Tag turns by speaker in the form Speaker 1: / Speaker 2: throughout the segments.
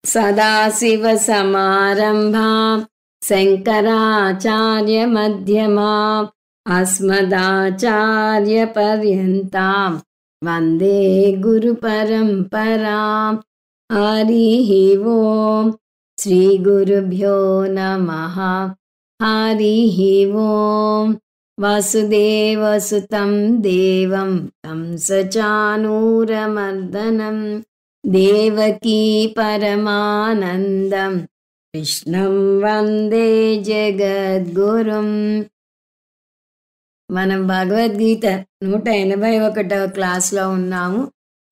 Speaker 1: सदाशिवसमारम्भां शङ्कराचार्यमध्यमाम् अस्मदाचार्यपर्यन्तां वन्दे गुरुपरम्पराम्। हरिः ओम् श्रीगुरुभ्यो नमः। हरिः ओम् वसुदेवसुतं देवं कंसचाणूरमर्दनं देवकी परमानन्दं कृष्णं వందే జగద్గురుం. మనం భగవద్గీత 181వ క్లాస్లో ఉన్నాము.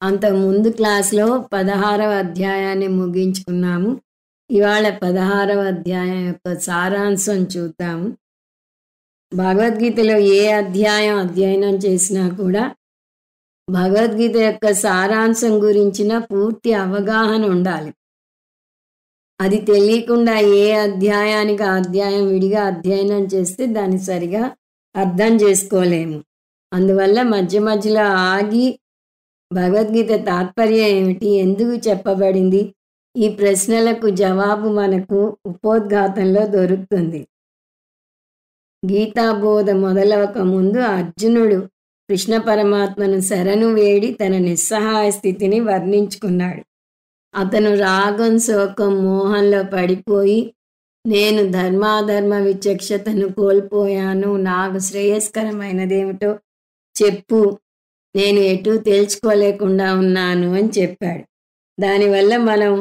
Speaker 1: అంత ముందు క్లాస్లో 16వ అధ్యాయాన్ని ముగించుకున్నాము. ఇవాళ 16వ అధ్యాయం యొక్క సారాంశం చూద్దాము. భగవద్గీతలో ఏ అధ్యాయం అధ్యయనం చేసినా కూడా భగవద్గీత యొక్క సారాంశం గురించిన పూర్తి అవగాహన ఉండాలి. అది తెలియకుండా ఏ అధ్యాయానికి ఆ అధ్యాయం విడిగా అధ్యయనం చేస్తే దాన్ని సరిగా అర్థం చేసుకోలేము. అందువల్ల మధ్య మధ్యలో ఆగి భగవద్గీత తాత్పర్యం ఏమిటి, ఎందుకు చెప్పబడింది, ఈ ప్రశ్నలకు జవాబు మనకు ఉపోద్ఘాతంలో దొరుకుతుంది. గీతాబోధ మొదలవక ముందు అర్జునుడు కృష్ణ పరమాత్మను శరణు వేడి తన నిస్సహాయ స్థితిని వర్ణించుకున్నాడు. అతను రాగం, శోకం, మోహంలో పడిపోయి నేను ధర్మాధర్మ విచక్షతను కోల్పోయాను, నాకు శ్రేయస్కరమైనదేమిటో చెప్పు, నేను ఎటూ తేల్చుకోలేకుండా ఉన్నాను అని చెప్పాడు. దానివల్ల మనం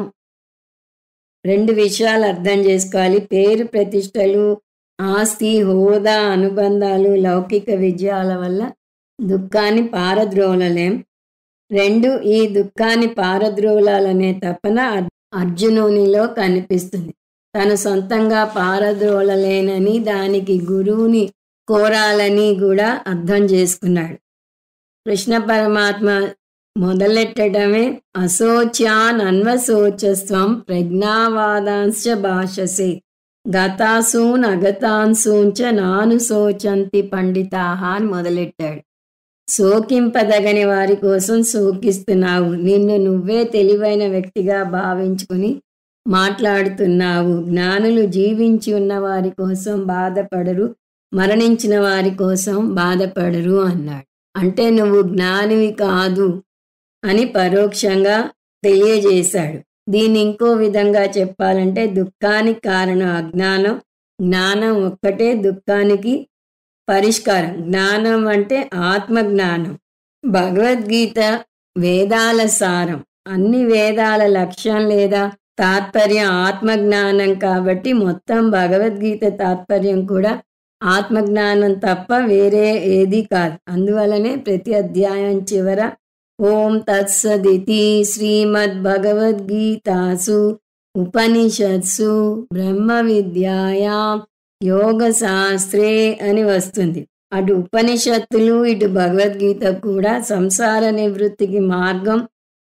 Speaker 1: 2 విషయాలు అర్థం చేసుకోవాలి. పేరు ప్రతిష్టలు, ఆస్తి, హోదా, అనుబంధాలు, లౌకిక విజయాల వల్ల దుఃఖాన్ని పారద్రోలలేం. 2, ఈ దుఃఖాన్ని పారద్రోలాలనే తపన అర్జునునిలో కనిపిస్తుంది. తను సొంతంగా పారద్రోలలేనని, దానికి గురువుని కోరాలని కూడా అర్థం చేసుకున్నాడు. కృష్ణ పరమాత్మ మొదలెట్టడమే అశోచ్యాన్ అన్వశోచస్వం ప్రజ్ఞావాదాంశ భాషసే గతాసూన్ అగతాన్సూంచ నాను శోచంతి పండితాహ అని మొదలెట్టాడు. శోకింపదగని వారి కోసం శోకిస్తున్నావు, నిన్ను నువ్వే తెలివైన వ్యక్తిగా భావించుకుని మాట్లాడుతున్నావు. జ్ఞానులు జీవించి ఉన్న వారి కోసం బాధపడరు, మరణించిన వారి కోసం బాధపడరు అన్నాడు. అంటే నువ్వు జ్ఞానివి కాదు అని పరోక్షంగా తెలియజేశాడు. దీన్ని ఇంకో విధంగా చెప్పాలంటే దుఃఖానికి కారణం అజ్ఞానం, జ్ఞానం ఒక్కటే దుఃఖానికి పరిష్కారం. జ్ఞానం అంటే ఆత్మజ్ఞానం. భగవద్గీత వేదాల సారం. అన్ని వేదాల లక్ష్యం లేదా తాత్పర్యం ఆత్మజ్ఞానం కాబట్టి మొత్తం భగవద్గీత తాత్పర్యం కూడా ఆత్మజ్ఞానం తప్ప వేరే ఏది కాదు. అందువలనే ప్రతి అధ్యాయం చివర ఓం తత్సదితి శ్రీమద్భగవద్గీతాసు ఉపనిషత్సు బ్రహ్మ విద్యాయాం యోగ శాస్త్రే అని వస్తుంది. అటు ఉపనిషత్తులు ఇటు భగవద్గీత కూడా సంసార నివృత్తికి మార్గం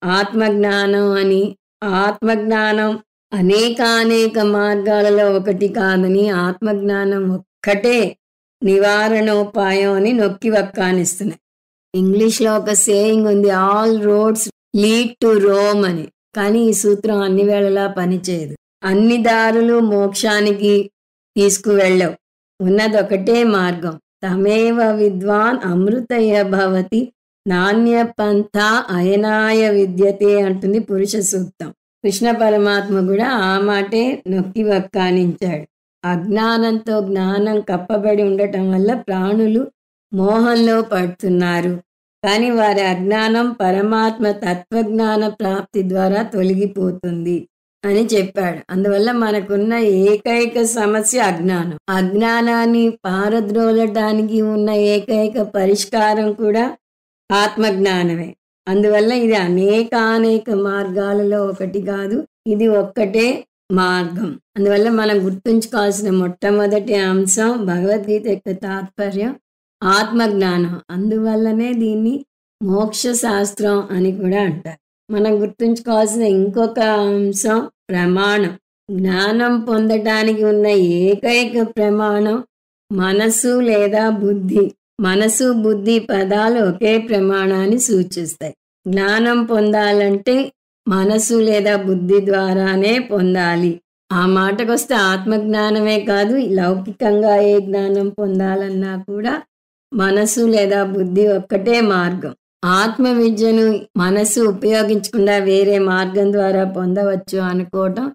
Speaker 1: ఆత్మజ్ఞానం అని, ఆత్మజ్ఞానం అనేక మార్గాలలో ఒకటి కాదని, ఆత్మజ్ఞానం ఒక్కటే నివారణోపాయం అని నొక్కి వక్కానిస్తున్నాయి. ఇంగ్లీష్లో ఒక సేయింగ్ ఉంది, all roads lead to Rome అని. కానీ ఈ సూత్రం అన్ని వేళలా పనిచేయదు. అన్ని దారులు మోక్షానికి తీసుకువెళ్ళవు, ఉన్నదొకటే మార్గం. తమేవ విద్వాన్ అమృతయ భవతి నాణ్య పంథ అయనాయ విద్యతే అంటుంది పురుష సూక్తం. కృష్ణ పరమాత్మ కూడా ఆ మాటే నొక్కి వక్కానించాడు. అజ్ఞానంతో జ్ఞానం కప్పబడి ఉండటం వల్ల ప్రాణులు మోహంలో పడుతున్నారు. కానీ వారి అజ్ఞానం పరమాత్మ తత్వజ్ఞాన ప్రాప్తి ద్వారా తొలగిపోతుంది అని చెప్పాడు. అందువల్ల మనకున్న ఏకైక సమస్య అజ్ఞానం. అజ్ఞానాన్ని పారద్రోలడానికి ఉన్న ఏకైక పరిష్కారం కూడా ఆత్మజ్ఞానమే. అందువల్ల ఇది అనేక మార్గాలలో ఒకటి కాదు, ఇది ఒక్కటే మార్గం. అందువల్ల మనం గుర్తుంచుకోవాల్సిన మొట్టమొదటి అంశం భగవద్గీత యొక్క తాత్పర్యం ఆత్మజ్ఞానం. అందువల్లనే దీన్ని మోక్ష శాస్త్రం అని కూడా అంటారు. మనం గుర్తుంచుకోవాల్సిన ఇంకొక అంశం ప్రమాణం. జ్ఞానం పొందటానికి ఉన్న ఏకైక ప్రమాణం మనసు లేదా బుద్ధి. మనసు బుద్ధి పదాలు ఒకే ప్రమాణాన్ని సూచిస్తాయి. జ్ఞానం పొందాలంటే మనసు లేదా బుద్ధి ద్వారానే పొందాలి. ఆ మాటకొస్తే ఆత్మజ్ఞానమే కాదు, లౌకికంగా ఏ జ్ఞానం పొందాలన్నా కూడా మనసు లేదా బుద్ధి ఒక్కటే మార్గం. ఆత్మ విద్యను మనసు ఉపయోగించకుండా వేరే మార్గం ద్వారా పొందవచ్చు అనుకోవటం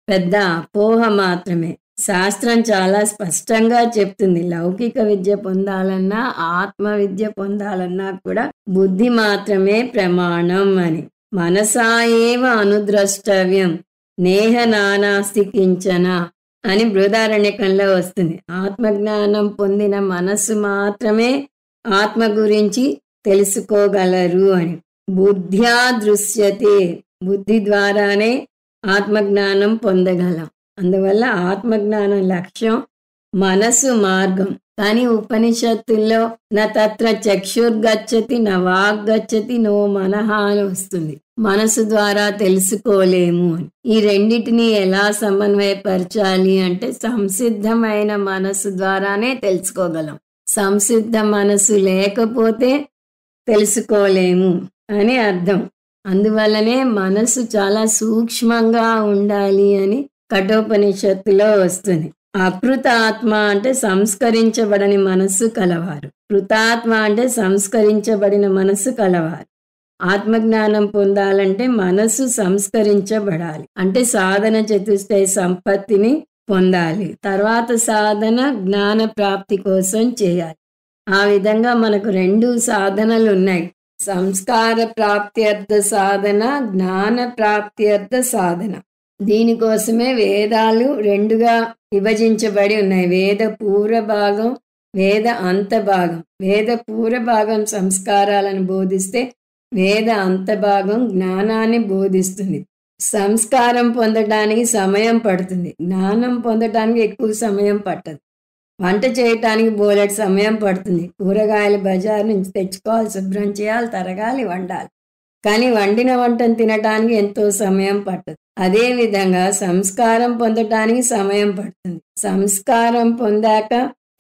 Speaker 1: పెద్ద అపోహ మాత్రమే. శాస్త్రం చాలా స్పష్టంగా చెప్తుంది, లౌకిక విద్య పొందాలన్నా ఆత్మ విద్య పొందాలన్నా కూడా బుద్ధి మాత్రమే ప్రమాణం అని. మనసా ఏవ అనుద్రష్టవ్యం నేహ నానాస్తి కించన అని బృహదారణ్యకంలో వస్తుంది. ఆత్మజ్ఞానం పొందిన మనస్సు మాత్రమే ఆత్మ గురించి తెలుసుకోగలరు అని. బుద్ధ్యా దృశ్యతే, బుద్ధి ద్వారానే ఆత్మజ్ఞానం పొందగలం. అందువల్ల ఆత్మజ్ఞానం లక్ష్యం, మనసు మార్గం. కానీ ఉపనిషత్తుల్లో న తత్ర చక్షుర్గచ్చతి న వాగ్గచ్చతి నో మనః అని వస్తుంది. మనసు ద్వారా తెలుసుకోలేము అని. ఈ రెండిటిని ఎలా సమన్వయపరచాలి అంటే సంసిద్ధమైన మనసు ద్వారానే తెలుసుకోగలం. సంసిద్ధ మనసు లేకపోతే తెలుసుకోలేము అని అర్థం. అందువల్లనే మనసు చాలా సూక్ష్మంగా ఉండాలి అని కఠోపనిషత్తులో వస్తుంది. అకృత ఆత్మ అంటే సంస్కరించబడని మనస్సు కలవారు, కృతాత్మ అంటే సంస్కరించబడిన మనస్సు కలవారు. ఆత్మజ్ఞానం పొందాలంటే మనస్సు సంస్కరించబడాలి, అంటే సాధన చతుష్టయ సంపత్తిని పొందాలి. తర్వాత సాధన జ్ఞాన ప్రాప్తి కోసం చేయాలి. ఆ విధంగా మనకు 2 సాధనలు ఉన్నాయి, సంస్కార ప్రాప్త్యర్థ సాధన, జ్ఞాన ప్రాప్త్యర్థ సాధన. దీనికోసమే వేదాలు 2గా విభజించబడి ఉన్నాయి. వేద పూర్వ భాగం, వేద అంత భాగం. వేద పూర్వ భాగం సంస్కారాలను బోధిస్తే వేద అంత భాగం జ్ఞానాన్ని బోధిస్తుంది. సంస్కారం పొందడానికి సమయం పడుతుంది, జ్ఞానం పొందడానికి ఎక్కువ సమయం పట్టదు. వంట చేయటానికి బోలెడు సమయం పడుతుంది. కూరగాయలు బజార్ నుంచి తెచ్చుకోవాలి, శుభ్రం చేయాలి, తరగాలి, వండాలి. కానీ వండిన వంటను తినటానికి ఎంతో సమయం పట్టదు. అదేవిధంగా సంస్కారం పొందటానికి సమయం పడుతుంది. సంస్కారం పొందాక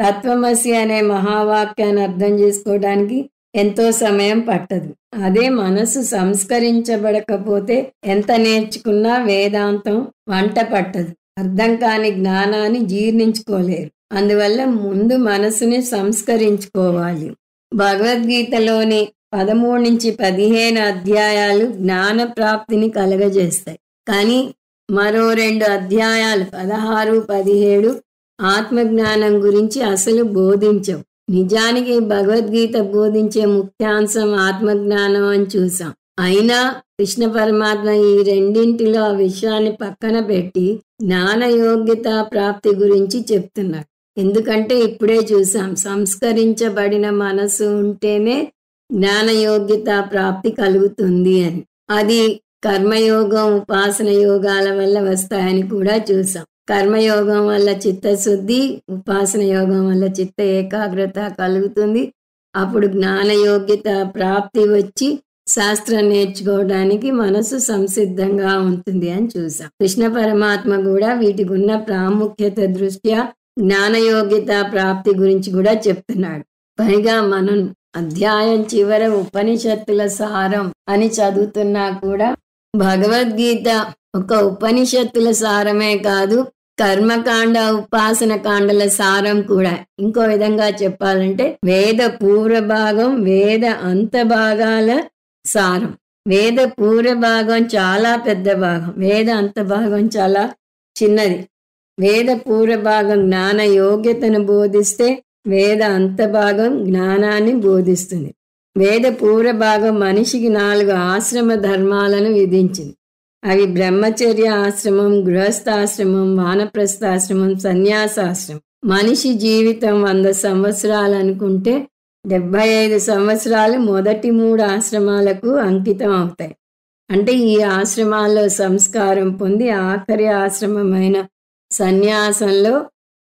Speaker 1: తత్వమసి అనే మహావాక్యాన్ని అర్థం చేసుకోవడానికి ఎంతో సమయం పట్టదు. అదే మనసు సంస్కరించబడకపోతే ఎంత నేర్చుకున్నా వేదాంతం వంట పట్టదు. అర్థం కాని జ్ఞానాన్ని జీర్ణించుకోలేరు. అందువల్ల ముందు మనసుని సంస్కరించుకోవాలి. భగవద్గీతలోని 13 నుంచి 15 అధ్యాయాలు జ్ఞాన ప్రాప్తిని కలగజేస్తాయి. కానీ మరో 2 అధ్యాయాలు 16, 17 ఆత్మజ్ఞానం గురించి అసలు బోధించవు. నిజానికి భగవద్గీత బోధించే ముఖ్యాంశం ఆత్మజ్ఞానం అని చూసాం. అయినా కృష్ణ పరమాత్మ ఈ రెండింటిలో ఆ విషయాన్ని పక్కన పెట్టి జ్ఞాన యోగ్యత ప్రాప్తి గురించి చెప్తున్నాడు. ఎందుకంటే ఇప్పుడే చూసాం, సంస్కరించబడిన మనసు ఉంటేనే జ్ఞాన యోగ్యత ప్రాప్తి కలుగుతుంది అని. అది కర్మయోగం, ఉపాసన యోగాల వల్ల వస్తాయని కూడా చూసాం. కర్మయోగం వల్ల చిత్తశుద్ధి, ఉపాసన యోగం వల్ల చిత్త ఏకాగ్రత కలుగుతుంది. అప్పుడు జ్ఞాన యోగ్యత ప్రాప్తి వచ్చి శాస్త్రం నేర్చుకోవడానికి మనసు సంసిద్ధంగా ఉంటుంది అని చూసాం. కృష్ణ పరమాత్మ కూడా వీటికి ఉన్న ప్రాముఖ్యత దృష్ట్యా జ్ఞానయోగ్యత ప్రాప్తి గురించి కూడా చెప్తున్నాడు. పైగా మనం అధ్యాయం చివర ఉపనిషత్తుల సారం అని చదువుతున్నా కూడా భగవద్గీత ఒక ఉపనిషత్తుల సారమే కాదు, కర్మకాండ, ఉపాసన కాండల సారం కూడా. ఇంకో విధంగా చెప్పాలంటే వేద పూర్వ భాగం, వేద అంత భాగాల సారం. వేద పూర్వ భాగం చాలా పెద్ద భాగం, వేద అంత భాగం చాలా చిన్నది. వేద పూర్వ భాగం జ్ఞాన యోగ్యతను బోధిస్తే వేద అంత భాగం జ్ఞానాన్ని బోధిస్తుంది. వేద పూర్వ భాగం మనిషికి 4 ఆశ్రమ ధర్మాలను విధించింది. అవి బ్రహ్మచర్య ఆశ్రమం, గృహస్థాశ్రమం, వానప్రస్థాశ్రమం, సన్యాసాశ్రమం. మనిషి జీవితం 100 సంవత్సరాలు అనుకుంటే 75 సంవత్సరాలు మొదటి 3 ఆశ్రమాలకు అంకితం అవుతాయి. అంటే ఈ ఆశ్రమాల్లో సంస్కారం పొంది ఆఖరి ఆశ్రమమైన సన్యాసంలో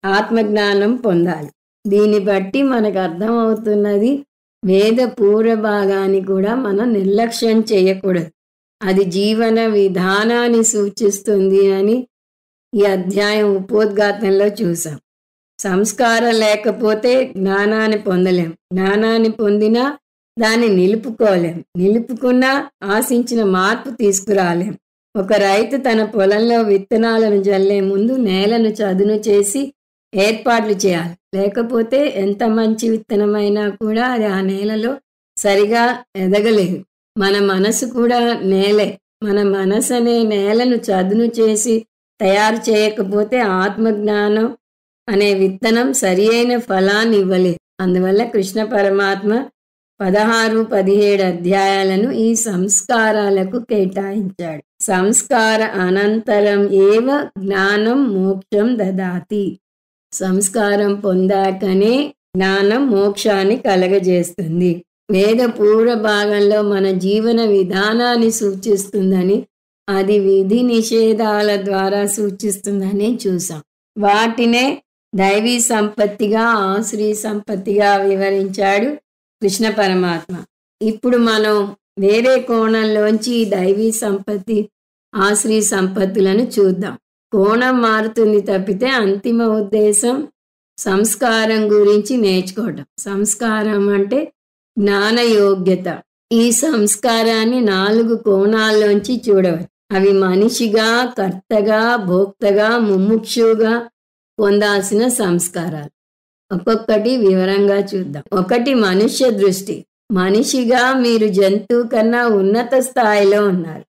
Speaker 1: ఆత్మజ్ఞానం పొందాలి. దీన్ని బట్టి మనకు అర్థమవుతున్నది, వేద పూర్వ భాగాన్ని కూడా మనం నిర్లక్ష్యం చేయకూడదు. అది జీవన విధానాన్ని సూచిస్తుంది అని ఈ అధ్యాయం ఉపోద్ఘాతంలో చూసాం. సంస్కారం లేకపోతే జ్ఞానాన్ని పొందలేం. జ్ఞానాన్ని పొందినా దాన్ని నిలుపుకోలేం. నిలుపుకున్నా ఆశించిన మార్పు తీసుకురాలేం. ఒక రైతు తన పొలంలో విత్తనాలను జల్లే ముందు నేలను చదును చేసి ఏర్పాట్లు చేయాలి. లేకపోతే ఎంత మంచి విత్తనమైనా కూడా అది ఆ నేలలో సరిగా ఎదగలేదు. మన మనసు కూడా నేలే. మన మనసు అనే నేలను చదును చేసి తయారు చేయకపోతే ఆత్మజ్ఞానం అనే విత్తనం సరి అయిన ఫలాన్ని ఇవ్వలేదు. అందువల్ల కృష్ణ పరమాత్మ 16, 17 అధ్యాయాలను ఈ సంస్కారాలకు కేటాయించాడు. సంస్కార అనంతరం ఏవ జ్ఞానం మోక్షం దదాతి. సంస్కారం పొందాకనే జ్ఞానం మోక్షాన్ని కలగజేస్తుంది. వేద పూర్వ భాగంలో మన జీవన విధానాన్ని సూచిస్తుందని, అది విధి నిషేధాల ద్వారా సూచిస్తుందని చూసాం. వాటినే దైవీ సంపత్తిగా, ఆశ్రీ సంపత్తిగా వివరించాడు కృష్ణ పరమాత్మ. ఇప్పుడు మనం వేరే కోణంలోంచి దైవీ సంపత్తి, ఆశ్రీ సంపత్తులను చూద్దాం. కోణం మారుతుంది తప్పితే అంతిమ ఉద్దేశం సంస్కారం గురించి నేర్చుకోవటం. సంస్కారం అంటే జ్ఞాన యోగ్యత. ఈ సంస్కారాన్ని 4 కోణాల్లోంచి చూడవచ్చు. అవి మనిషిగా, కర్తగా, భోక్తగా, ముముక్షుగా పొందాల్సిన సంస్కారాలు. ఒక్కొక్కటి వివరంగా చూద్దాం. 1 మనుష్య దృష్టి. మనిషిగా మీరు జంతువు కన్నా ఉన్నత స్థాయిలో ఉన్నారు.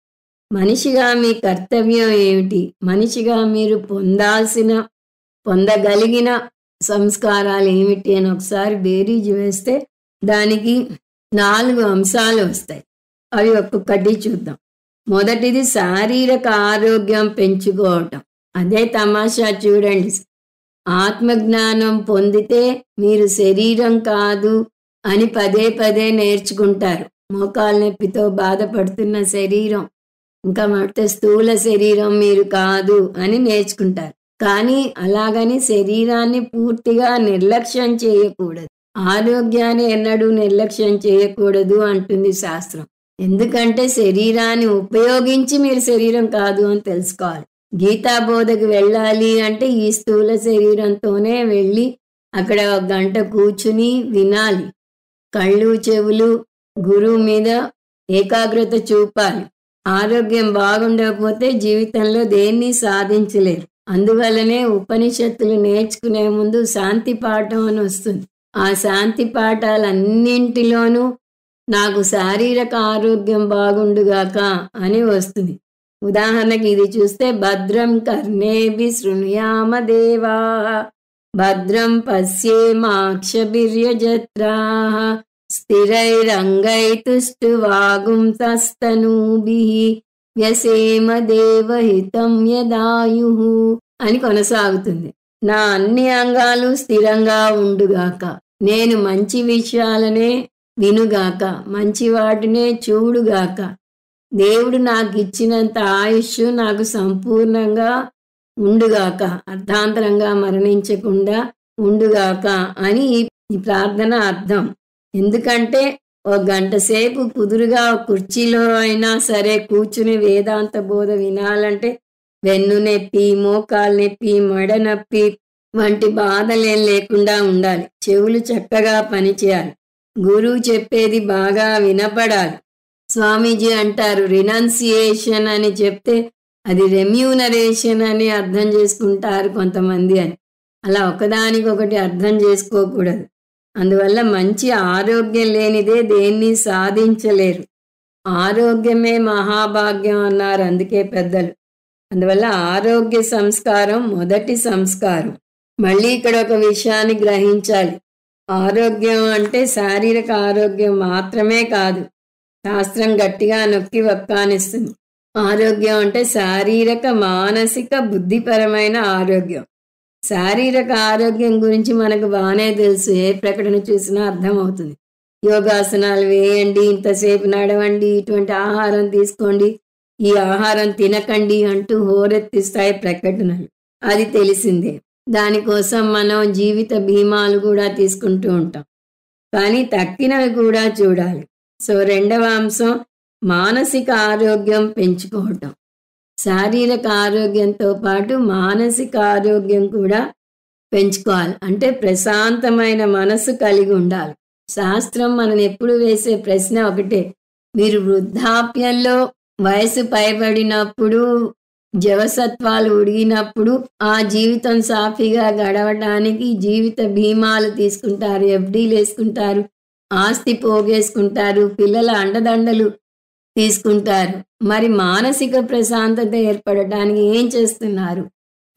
Speaker 1: మనిషిగా మీ కర్తవ్యం ఏమిటి? మనిషిగా మీరు పొందగలిగిన సంస్కారాలు ఏమిటి అని ఒకసారి బేరీజు వేస్తే దానికి 4 అంశాలు వస్తాయి. అవి ఒక్కొక్కటి చూద్దాం. మొదటిది శారీరక ఆరోగ్యం పెంచుకోవటం. అదే తమాషా చూడండి. ఆత్మజ్ఞానం పొందితే మీరు శరీరం కాదు అని పదే పదే నేర్చుకుంటారు. మోకాలు నొప్పితో బాధపడుతున్న శరీరం, ఇంకా మడితే స్థూల శరీరం మీరు కాదు అని నేర్చుకుంటారు. కానీ అలాగని శరీరాన్ని పూర్తిగా నిర్లక్ష్యం చేయకూడదు. ఆరోగ్యాన్ని ఎన్నడూ నిర్లక్ష్యం చేయకూడదు అంటుంది శాస్త్రం. ఎందుకంటే శరీరాన్ని ఉపయోగించి మీరు శరీరం కాదు అని తెలుసుకోవాలి. గీతాబోధకు వెళ్ళాలి అంటే ఈ స్థూల శరీరంతోనే వెళ్ళి అక్కడ 1 గంట కూర్చుని వినాలి. కళ్ళు, చెవులు గురువు మీద ఏకాగ్రత చూపాలి. ఆరోగ్యం బాగుండకపోతే జీవితంలో దేన్ని సాధించలేరు. అందువల్లనే ఉపనిషత్తులు నేర్చుకునే ముందు శాంతి పాఠం అని వస్తుంది. ఆ శాంతి పాఠాలన్నింటిలోనూ నాకు శారీరక ఆరోగ్యం బాగుండుగాక అని వస్తుంది. ఉదాహరణకి ఇది చూస్తే భద్రం కర్ణేభి శృణుయామ దేవా, భద్రం పశ్యేమాక్షభిర్యజత్రాః, స్థిరైరంగైతుష్టువాగుంసస్తనూభిః, వ్యసేమ దేవహితం యదాయుః అని కొనసాగుతుంది. నా అన్ని అంగాలు స్థిరంగా ఉండుగాక, నేను మంచి విషయాలనే వినుగాక, మంచి వాటినే చూడుగాక, దేవుడు నాకు ఇచ్చినంత ఆయుష్ నాకు సంపూర్ణంగా ఉండుగాక, అర్ధాంతరంగా మరణించకుండా ఉండుగాక అని ఈ ప్రార్థన అర్థం. ఎందుకంటే 1 గంట సేపు కుదురుగా కుర్చీలో అయినా సరే కూర్చుని వేదాంత బోధ వినాలంటే వెన్ను నొప్పి, మోకాలు నొప్పి, మెడ నొప్పి వంటి బాధలేం లేకుండా ఉండాలి. చెవులు చక్కగా పనిచేయాలి. గురువు చెప్పేది బాగా వినపడాలి. స్వామీజీ అంటారు రినౌన్సియేషన్ అని చెప్తే అది రెమ్యూనరేషన్ అని అర్థం చేసుకుంటారు కొంతమంది అని. అలా ఒకదానికొకటి అర్థం చేసుకోకూడదు. అందువల్ల మంచి ఆరోగ్యం లేనిదే దేన్ని సాధించలేరు. ఆరోగ్యమే మహాభాగ్యం అన్నారు అందుకే పెద్దలు. అందువల్ల ఆరోగ్య సంస్కారం మొదటి సంస్కారం. మళ్ళీ ఇక్కడ ఒక విషయాన్ని గ్రహించాలి. ఆరోగ్యం అంటే శారీరక ఆరోగ్యం మాత్రమే కాదు. శాస్త్రం గట్టిగా నొక్కి వక్కానిస్తుంది. ఆరోగ్యం అంటే శారీరక, మానసిక, బుద్ధిపరమైన ఆరోగ్యం. శారీరక ఆరోగ్యం గురించి మనకు బాగానే తెలుసు. ఏ ప్రకటన చూసినా అర్థమవుతుంది. యోగాసనాలు వేయండి, ఇంతసేపు నడవండి, ఇటువంటి ఆహారం తీసుకోండి, ఈ ఆహారం తినకండి అంటూ హోరెత్తిస్తాయి ప్రకటనలు. అది తెలిసిందే. దానికోసం మనం జీవిత బీమాలు కూడా తీసుకుంటూ ఉంటాం. కానీ తక్కినవి కూడా చూడాలి. సో 2వ అంశం మానసిక ఆరోగ్యం పెంచుకోవటం. శారీరక ఆరోగ్యంతో పాటు మానసిక ఆరోగ్యం కూడా పెంచుకోవాలి. అంటే ప్రశాంతమైన మనసు కలిగి ఉండాలి. శాస్త్రం మనని ఎప్పుడు వేసే ప్రశ్న ఒకటే, మీరు వృద్ధాప్యంలో వయసు పైబడినప్పుడు జవసత్వాలు ఉడిగినప్పుడు ఆ జీవితం సాఫీగా గడవడానికి జీవిత బీమాలు తీసుకుంటారు, ఎఫ్డీలు వేసుకుంటారు, ఆస్తి పోగేసుకుంటారు, పిల్లల అండదండలు తీసుకుంటారు. మరి మానసిక ప్రశాంతత ఏర్పడటానికి ఏం చేస్తున్నారు,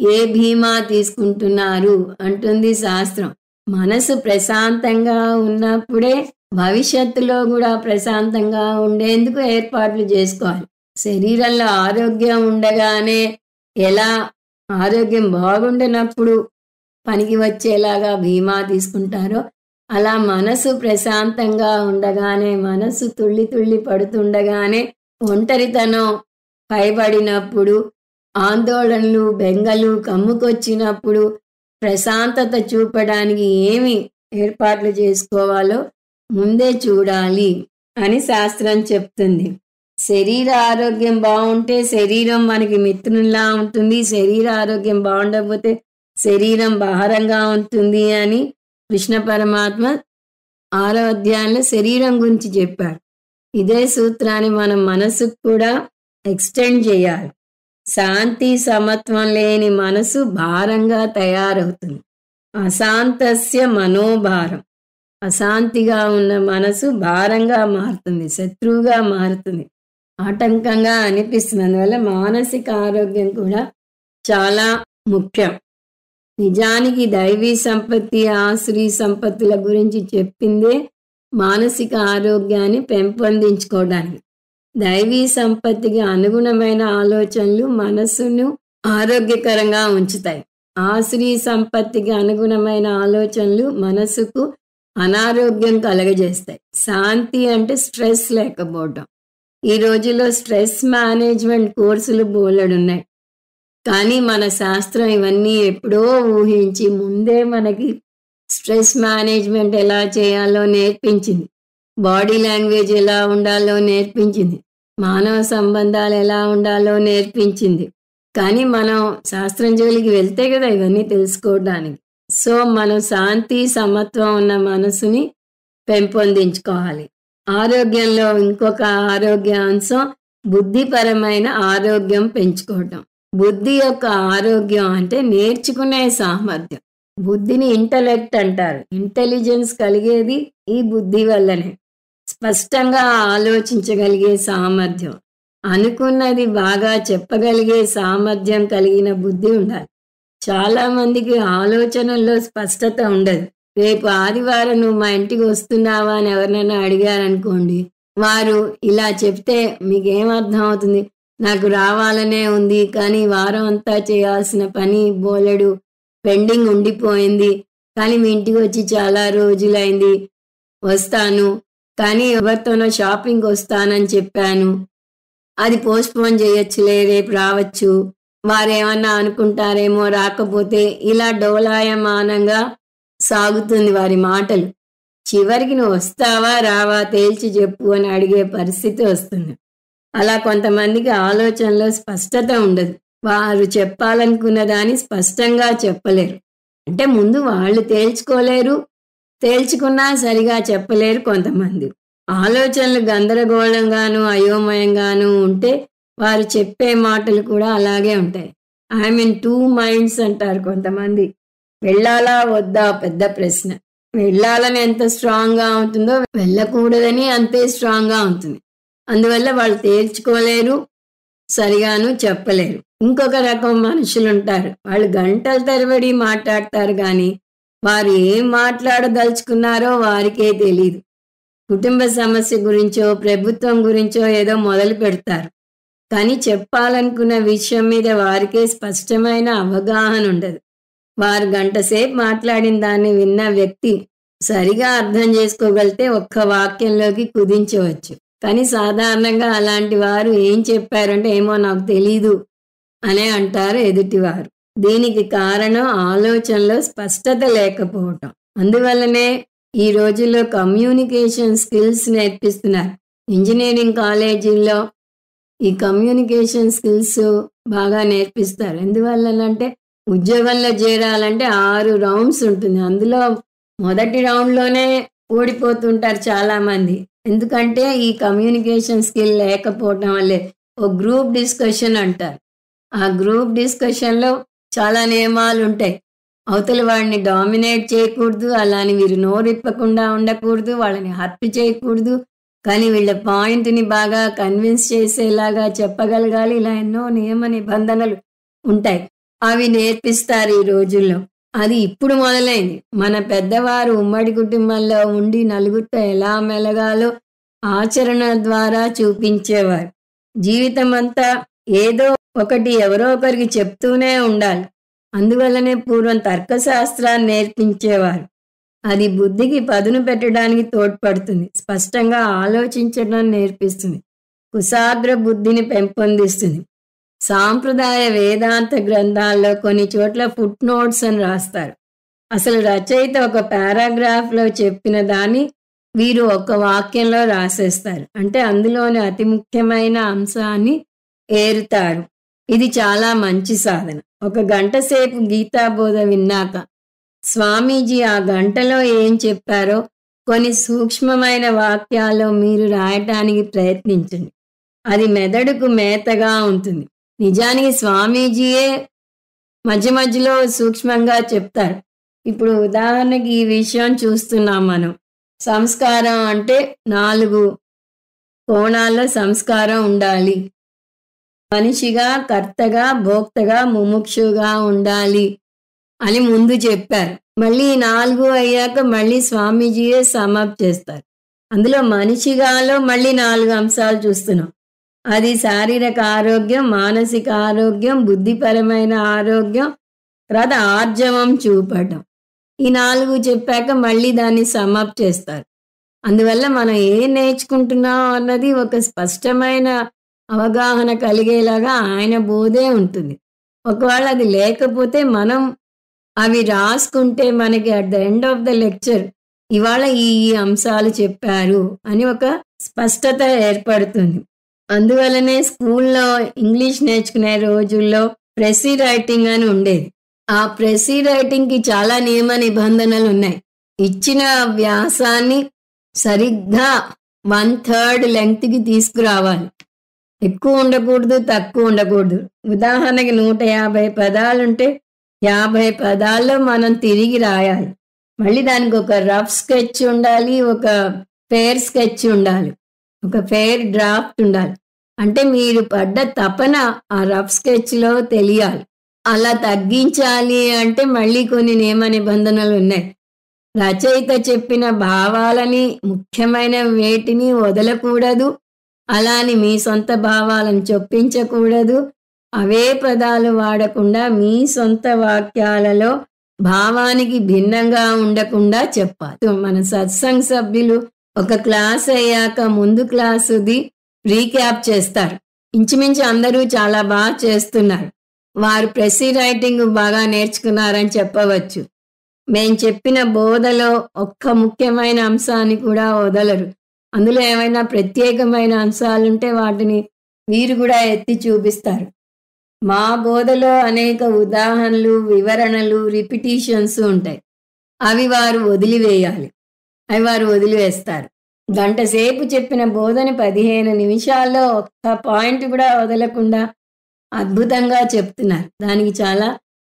Speaker 1: ఏ బీమా తీసుకుంటున్నారు అంటుంది శాస్త్రం. మనసు ప్రశాంతంగా ఉన్నప్పుడే భవిష్యత్తులో కూడా ప్రశాంతంగా ఉండేందుకు ఏర్పాట్లు చేసుకోవాలి. శరీరంలో ఆరోగ్యం ఉండగానే ఎలా ఆరోగ్యం బాగుండనప్పుడు పనికి వచ్చేలాగా బీమా తీసుకుంటారో అలా మనసు ప్రశాంతంగా ఉండగానే, మనసు తుళ్ళి తుళ్ళి పడుతుండగానే, ఒంటరితనం పైబడినప్పుడు, ఆందోళనలు బెంగలు కమ్ముకొచ్చినప్పుడు ప్రశాంతత చూపడానికి ఏమి ఏర్పాట్లు చేసుకోవాలో ముందే చూడాలి అని శాస్త్రం చెప్తుంది. శరీర ఆరోగ్యం బాగుంటే శరీరం మనకి మిత్రునిలా ఉంటుంది, శరీర ఆరోగ్యం బాగుండకపోతే శరీరం భారంగా ఉంటుంది అని కృష్ణ పరమాత్మ 6వ అధ్యాయంలో శరీరం గురించి చెప్పాడు. ఇదే సూత్రాన్ని మనం మనసుకు కూడా ఎక్స్టెండ్ చేయాలి. శాంతి సమత్వం లేని మనసు భారంగా తయారవుతుంది. అశాంతస్య మనోభారం, అశాంతిగా ఉన్న మనసు భారంగా మారుతుంది, శత్రువుగా మారుతుంది, ఆటంకంగా అనిపిస్తుంది. అందువల్ల మానసిక ఆరోగ్యం కూడా చాలా ముఖ్యం. నిజానికి దైవీ సంపత్తి, ఆశ్రీ సంపత్తుల గురించి చెప్పిందే మానసిక ఆరోగ్యాన్ని పెంపొందించుకోవడానికి. దైవీ సంపత్తికి అనుగుణమైన ఆలోచనలు మనస్సును ఆరోగ్యకరంగా ఉంచుతాయి. ఆశ్రీ సంపత్తికి అనుగుణమైన ఆలోచనలు మనసుకు అనారోగ్యం కలగజేస్తాయి. శాంతి అంటే స్ట్రెస్ లేకపోవడం. ఈ రోజుల్లో స్ట్రెస్ మేనేజ్మెంట్ కోర్సులు బోలెడున్నాయి. కానీ మన శాస్త్రం ఇవన్నీ ఎప్పుడో ఊహించి ముందే మనకి స్ట్రెస్ మేనేజ్మెంట్ ఎలా చేయాలో నేర్పించింది, బాడీ లాంగ్వేజ్ ఎలా ఉండాలో నేర్పించింది, మానవ సంబంధాలు ఎలా ఉండాలో నేర్పించింది. కానీ మనం శాస్త్రం జోలికి వెళ్తే కదా ఇవన్నీ తెలుసుకోవడానికి. సో మనం శాంతి సమత్వం ఉన్న మనసుని పెంపొందించుకోవాలి. ఆరోగ్యంలో ఇంకొక ఆరోగ్య అంశం బుద్ధిపరమైన ఆరోగ్యం పెంచుకోవటం. బుద్ధి యొక్క ఆరోగ్యం అంటే నేర్చుకునే సామర్థ్యం. బుద్ధిని ఇంటలెక్ట్ అంటారు. ఇంటెలిజెన్స్ కలిగేది ఈ బుద్ధి వల్లనే. స్పష్టంగా ఆలోచించగలిగే సామర్థ్యం, అనుకున్నది బాగా చెప్పగలిగే సామర్థ్యం కలిగిన బుద్ధి ఉండాలి. చాలా మందికి ఆలోచనల్లో స్పష్టత ఉండదు. రేపు ఆదివారం నువ్వు మా ఇంటికి వస్తున్నావా అని ఎవరినైనా అడిగారనుకోండి, వారు ఇలా చెప్తే మీకేం అర్థం అవుతుంది, నాకు రావాలనే ఉంది కానీ వారం అంతా చేయాల్సిన పని బోలెడు పెండింగ్ ఉండిపోయింది, కానీ మీ ఇంటికి వచ్చి చాలా రోజులైంది, వస్తాను కానీ ఎవరితోనో షాపింగ్ వస్తానని చెప్పాను, అది పోస్ట్పోన్ చేయొచ్చులే, రేపు రావచ్చు, వారేమన్నా అనుకుంటారేమో రాకపోతే, ఇలా డోలాయమానంగా సాగుతుంది వారి మాటలు. చివరికి నువ్వు వస్తావా రావా తేల్చి చెప్పు అని అడిగే పరిస్థితి వస్తుంది. అలా కొంతమందికి ఆలోచనలో స్పష్టత ఉండదు. వారు చెప్పాలనుకున్న దాన్ని స్పష్టంగా చెప్పలేరు. అంటే ముందు వాళ్ళు తేల్చుకోలేరు, తేల్చుకున్నా సరిగా చెప్పలేరు. కొంతమంది ఆలోచనలు గందరగోళంగాను అయోమయంగాను ఉంటే వారు చెప్పే మాటలు కూడా అలాగే ఉంటాయి. ఐ మీన్ 2 minds అంటారు కొంతమంది. వెళ్ళాలా వద్దా పెద్ద ప్రశ్న. వెళ్ళాలని ఎంత స్ట్రాంగ్గా ఉంటుందో వెళ్ళకూడదని అంతే స్ట్రాంగ్గా ఉంటుంది. అందువల్ల వాళ్ళు తేల్చుకోలేరు, సరిగాను చెప్పలేరు. ఇంకొక రకం మనుషులు ఉంటారు. వాళ్ళు గంటల తరబడి మాట్లాడతారు కానీ వారు ఏం మాట్లాడదలుచుకున్నారో వారికే తెలియదు. కుటుంబ సమస్య గురించో ప్రభుత్వం గురించో ఏదో మొదలు పెడతారు కానీ చెప్పాలనుకున్న విషయం మీద వారికే స్పష్టమైన అవగాహన ఉండదు. వారు గంట సేపు మాట్లాడిన దాన్ని విన్న వ్యక్తి సరిగా అర్థం చేసుకోగలితే ఒక్క వాక్యంలోకి కుదించవచ్చు. కానీ సాధారణంగా అలాంటి వారు ఏం చెప్పారంటే ఏమో నాకు తెలీదు అనే అంటారు ఎదుటివారు. దీనికి కారణం ఆలోచనలో స్పష్టత లేకపోవటం. అందువల్లనే ఈ రోజుల్లో కమ్యూనికేషన్ స్కిల్స్ నేర్పిస్తున్నారు. ఇంజనీరింగ్ కాలేజీల్లో ఈ కమ్యూనికేషన్ స్కిల్స్ బాగా నేర్పిస్తారు. ఎందువల్లనంటే ఉద్యోగంలో చేరాలంటే 6 రౌండ్స్ ఉంటుంది. అందులో మొదటి రౌండ్లోనే ఓడిపోతుంటారు చాలామంది. ఎందుకంటే ఈ కమ్యూనికేషన్ స్కిల్ లేకపోవటం వల్లే. ఓ గ్రూప్ డిస్కషన్ అంటారు. ఆ గ్రూప్ డిస్కషన్‌లో చాలా నియమాలుంటాయి. అవతల వాడిని డామినేట్ చేయకూడదు. అలా అని వీరు నోరిప్పకుండా ఉండకూడదు. వాళ్ళని హర్ట్ చేయకూడదు. కానీ వీళ్ళ పాయింట్‌ని బాగా కన్విన్స్ చేసేలాగా చెప్పగలగాలి. ఇలా ఎన్నో నియమ నిబంధనలు ఉంటాయి. అవి నేర్పిస్తారు ఈ రోజుల్లో. అది ఇప్పుడు మొదలైంది. మన పెద్దవారు ఉమ్మడి కుటుంబంలో ఉండి నలుగురితో ఎలా మెలగాలో ఆచరణ ద్వారా చూపించేవారు. జీవితమంతా ఏదో ఒకటి ఎవరో ఒకరికి చెప్తూనే ఉండాలి. అందువల్లనే పూర్వం తర్కశాస్త్రాన్ని నేర్పించేవారు. అది బుద్ధికి పదును పెట్టడానికి తోడ్పడుతుంది. స్పష్టంగా ఆలోచించడం నేర్పిస్తుంది. కుశాగ్ర బుద్ధిని పెంపొందిస్తుంది. సాంప్రదాయ వేదాంత గ్రంథాల్లో కొన్ని చోట్ల ఫుట్ నోట్స్ అని రాస్తారు. అసలు రచయిత ఒక పారాగ్రాఫ్లో చెప్పిన దాన్ని వీరు ఒక వాక్యంలో రాసేస్తారు. అంటే అందులోని అతి ముఖ్యమైన అంశాన్ని ఏరుతారు. ఇది చాలా మంచి సాధన. ఒక గంట సేపు గీతాబోధ విన్నాక స్వామీజీ ఆ గంటలో ఏం చెప్పారో కొన్ని సూక్ష్మమైన వాక్యాల్లో మీరు రాయటానికి ప్రయత్నించండి. అది మెదడుకు మేతగా ఉంటుంది. నిజానికి స్వామీజీయే మధ్య మధ్యలో సూక్ష్మంగా చెప్తారు. ఇప్పుడు ఉదాహరణకి ఈ విషయం చూస్తున్నాం మనం. సంస్కారం అంటే 4 కోణాల్లో సంస్కారం ఉండాలి. మనిషిగా, కర్తగా, భోక్తగా, ముముక్షుగా ఉండాలి అని ముందు చెప్పారు. మళ్ళీ 4 అయ్యాక మళ్ళీ స్వామీజీయే సమప్ చేస్తారు. అందులో మనిషిగాలో మళ్ళీ 4 అంశాలు చూస్తున్నాం. అది శారీరక ఆరోగ్యం, మానసిక ఆరోగ్యం, బుద్ధిపరమైన ఆరోగ్యం, తర్వాత ఆర్జవం చూపటం. ఈ 4 చెప్పాక మళ్ళీ దాన్ని సమప్ చేస్తారు. అందువల్ల మనం ఏం నేర్చుకుంటున్నాం అన్నది ఒక స్పష్టమైన అవగాహన కలిగేలాగా ఆయన బోధే ఉంటుంది. ఒకవేళ అది లేకపోతే మనం అవి రాసుకుంటే మనకి at the end of the lecture ఇవాళ ఈ అంశాలు చెప్పారు అని ఒక స్పష్టత ఏర్పడుతుంది. అందువల్లనే స్కూల్లో ఇంగ్లీష్ నేర్చుకునే రోజుల్లో ప్రెసీ రైటింగ్ అని ఉండేది. ఆ ప్రెసీ రైటింగ్కి చాలా నియమ నిబంధనలు ఉన్నాయి. ఇచ్చిన వ్యాసాన్ని సరిగ్గా 1/3 లెంగ్త్కి తీసుకురావాలి. ఎక్కువ ఉండకూడదు, తక్కువ ఉండకూడదు. ఉదాహరణకి 150 పదాలుంటే 50 పదాల్లో మనం తిరిగి రాయాలి. మళ్ళీ దానికి ఒక రఫ్ స్కెచ్ ఉండాలి, ఒక ఫెయిర్ స్కెచ్ ఉండాలి, ఒక ఫెయిర్ డ్రాఫ్ట్ ఉండాలి. అంటే మీరు పడ్డ తపన ఆ రఫ్ స్కెచ్లో తెలియాలి. అలా తగ్గించాలి అంటే మళ్ళీ కొన్ని నియమ నిబంధనలు ఉన్నాయి. రచయిత చెప్పిన భావాలని, ముఖ్యమైన వేటిని వదలకూడదు. అలా అని మీ సొంత భావాలను చొప్పించకూడదు. అవే పదాలు వాడకుండా మీ సొంత వాక్యాలలో భావానికి భిన్నంగా ఉండకుండా చెప్పాలి. మన సత్సంగ్ సభ్యులు ఒక క్లాస్ అయ్యాక ముందు క్లాసుది రీక్యాప్ చేస్తారు. ఇంచుమించు అందరూ చాలా బాగా చేస్తున్నారు. వారు ప్రెసీ రైటింగ్ బాగా నేర్చుకున్నారని చెప్పవచ్చు. మేం చెప్పిన బోధలో ఒక్క ముఖ్యమైన అంశాన్ని కూడా వదలరు. అందులో ఏమైనా ప్రత్యేకమైన అంశాలుంటే వాటిని వీరు కూడా ఎత్తి చూపిస్తారు. మా బోధలో అనేక ఉదాహరణలు, వివరణలు, రిపిటీషన్స్ ఉంటాయి. అవి వారు వదిలివేస్తారు. గంట సేపు చెప్పిన బోధని 15 నిమిషాల్లో ఒక్క పాయింట్ కూడా వదలకుండా అద్భుతంగా చెప్తున్నారు. దానికి చాలా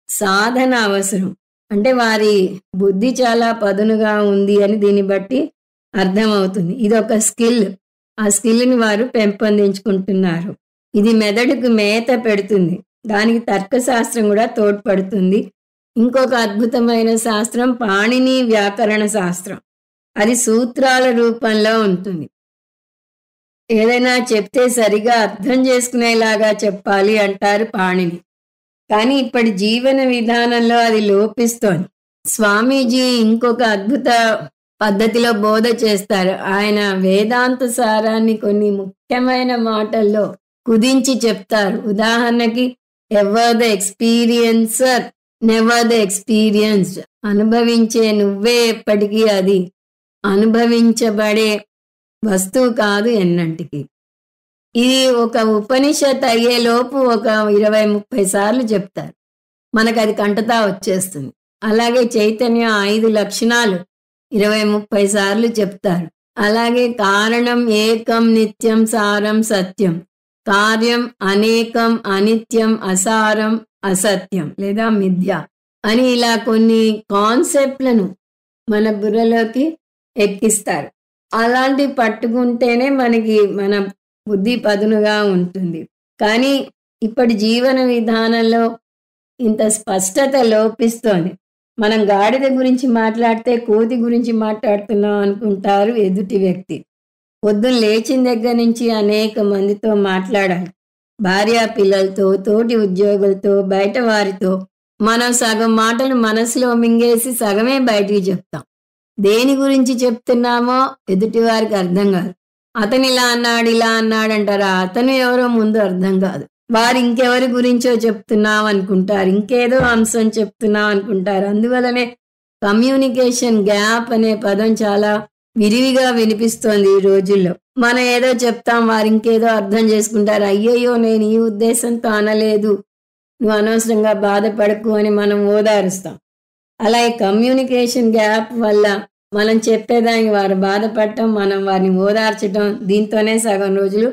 Speaker 1: సాధన అవసరం. అంటే వారి బుద్ధి చాలా పదునుగా ఉంది అని దీన్ని బట్టి అర్థమవుతుంది. ఇది ఒక స్కిల్. ఆ స్కిల్ని వారు పెంపొందించుకుంటున్నారు. ఇది మెదడుకు మేత పెడుతుంది. దానికి తర్కశాస్త్రం కూడా తోడ్పడుతుంది. ఇంకొక అద్భుతమైన శాస్త్రం పాణిని వ్యాకరణ శాస్త్రం. అది సూత్రాల రూపంలో ఉంటుంది. ఏదైనా చెప్తే సరిగా అర్థం చేసుకునేలాగా చెప్పాలి అంటారు పాణిని. కానీ ఇప్పటి జీవన విధానంలో అది లోపిస్తోంది. స్వామీజీ ఇంకొక అద్భుత పద్ధతిలో బోధ చేస్తారు. ఆయన వేదాంత సారాన్ని కొన్ని ముఖ్యమైన మాటల్లో కుదించి చెప్తారు. ఉదాహరణకి ever the experiencer never the experienced. అనుభవించే నువ్వే ఎప్పటికీ అది అనుభవించబడే వస్తువు కాదు ఎన్నంటికి. ఇది ఒక ఉపనిషత్ అయ్యేలోపు ఒక 20-30 సార్లు చెప్తారు. మనకు అది కంటతా వచ్చేస్తుంది. అలాగే చైతన్య 5 లక్షణాలు 20-30 సార్లు చెప్తారు. అలాగే కారణం ఏకం నిత్యం సారం సత్యం, కార్యం అనేకం అనిత్యం అసారం అసత్యం లేదా మిథ్య అని ఇలా కొన్ని కాన్సెప్ట్లను మన బుర్రలోకి ఎక్కిస్తారు. అలాంటి పట్టుకుంటేనే మన బుద్ధి పదునుగా ఉంటుంది. కానీ ఇప్పటి జీవన విధానంలో ఇంత స్పష్టత లోపిస్తోంది. మనం గాడిద గురించి మాట్లాడితే కోతి గురించి మాట్లాడుతున్నాం అనుకుంటారు ఎదుటి వ్యక్తి. పొద్దున్న లేచిన దగ్గర నుంచి అనేక మందితో మాట్లాడాలి. భార్య పిల్లలతో, తోటి ఉద్యోగులతో, బయట వారితో. మనం సగం మాటలు మనసులో మింగేసి సగమే బయటికి చెప్తాం. దేని గురించి చెప్తున్నామో ఎదుటి వారికి అర్థం కాదు. అతను ఇలా అన్నాడు ఇలా అన్నాడు అంటారా, అతను ఎవరో ముందు అర్థం కాదు. వారు ఇంకెవరి గురించో చెప్తున్నాం అనుకుంటారు, ఇంకేదో అంశం చెప్తున్నాం అనుకుంటారు. అందువలనే కమ్యూనికేషన్ గ్యాప్ అనే పదం చాలా విరివిగా వినిపిస్తోంది ఈ రోజుల్లో. మనం ఏదో చెప్తాం, వారు ఇంకేదో అర్థం చేసుకుంటారు. అయ్యయ్యో నేను ఈ ఉద్దేశంతో అనలేదు, నువ్వు అనవసరంగా బాధపడకు అని మనం ఓదారుస్తాం. అలా ఈ కమ్యూనికేషన్ గ్యాప్ వల్ల మనం చెప్పేదానికి వారు బాధపడటం, మనం వారిని ఓదార్చడం, దీంతోనే సగం రోజులు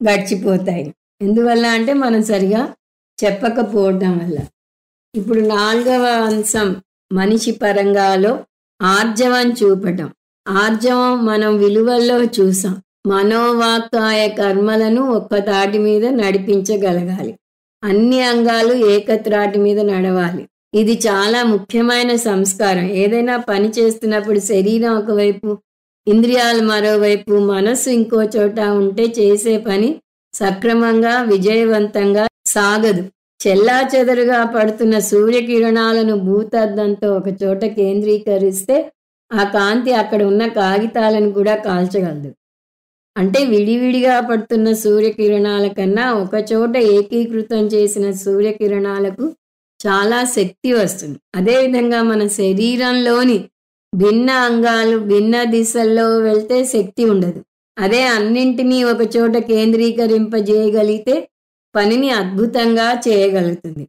Speaker 1: గడిచిపోతాయి. ఎందువల్ల అంటే మనం సరిగా చెప్పకపోవడం వల్ల. ఇప్పుడు 4వ అంశం మనిషి పరంగాలో ఆర్జవం చూపటం. ఆర్జవం మనం విలువల్లో చూసాం. మనోవాక్కాయ కర్మలను ఒక్క తాటి మీద నడిపించగలగాలి. అన్ని అంగాలు ఏకత్రాటి మీద నడవాలి. ఇది చాలా ముఖ్యమైన సంస్కారం. ఏదైనా పని చేస్తున్నప్పుడు శరీరం ఒకవైపు, ఇంద్రియాలు మరోవైపు, మనస్సు ఇంకో చోట ఉంటే చేసే పని సక్రమంగా విజయవంతంగా సాగదు. చెల్లాచెదరుగా పడుతున్న సూర్యకిరణాలను భూతద్దంతో ఒక చోట కేంద్రీకరిస్తే ఆ కాంతి అక్కడ ఉన్న కాగితాలను కూడా కాల్చగలదు. అంటే విడివిడిగా పడుతున్న సూర్యకిరణాల కన్నా ఒక చోట ఏకీకృతం చేసిన సూర్యకిరణాలకు చాలా శక్తి వస్తుంది. అదేవిధంగా మన శరీరంలోని భిన్న అంగాలు భిన్న దిశల్లో వెళ్తే శక్తి ఉండదు. అదే అన్నింటినీ ఒక చోట కేంద్రీకరింపజేయగలిగితే పనిని అద్భుతంగా చేయగలుగుతుంది.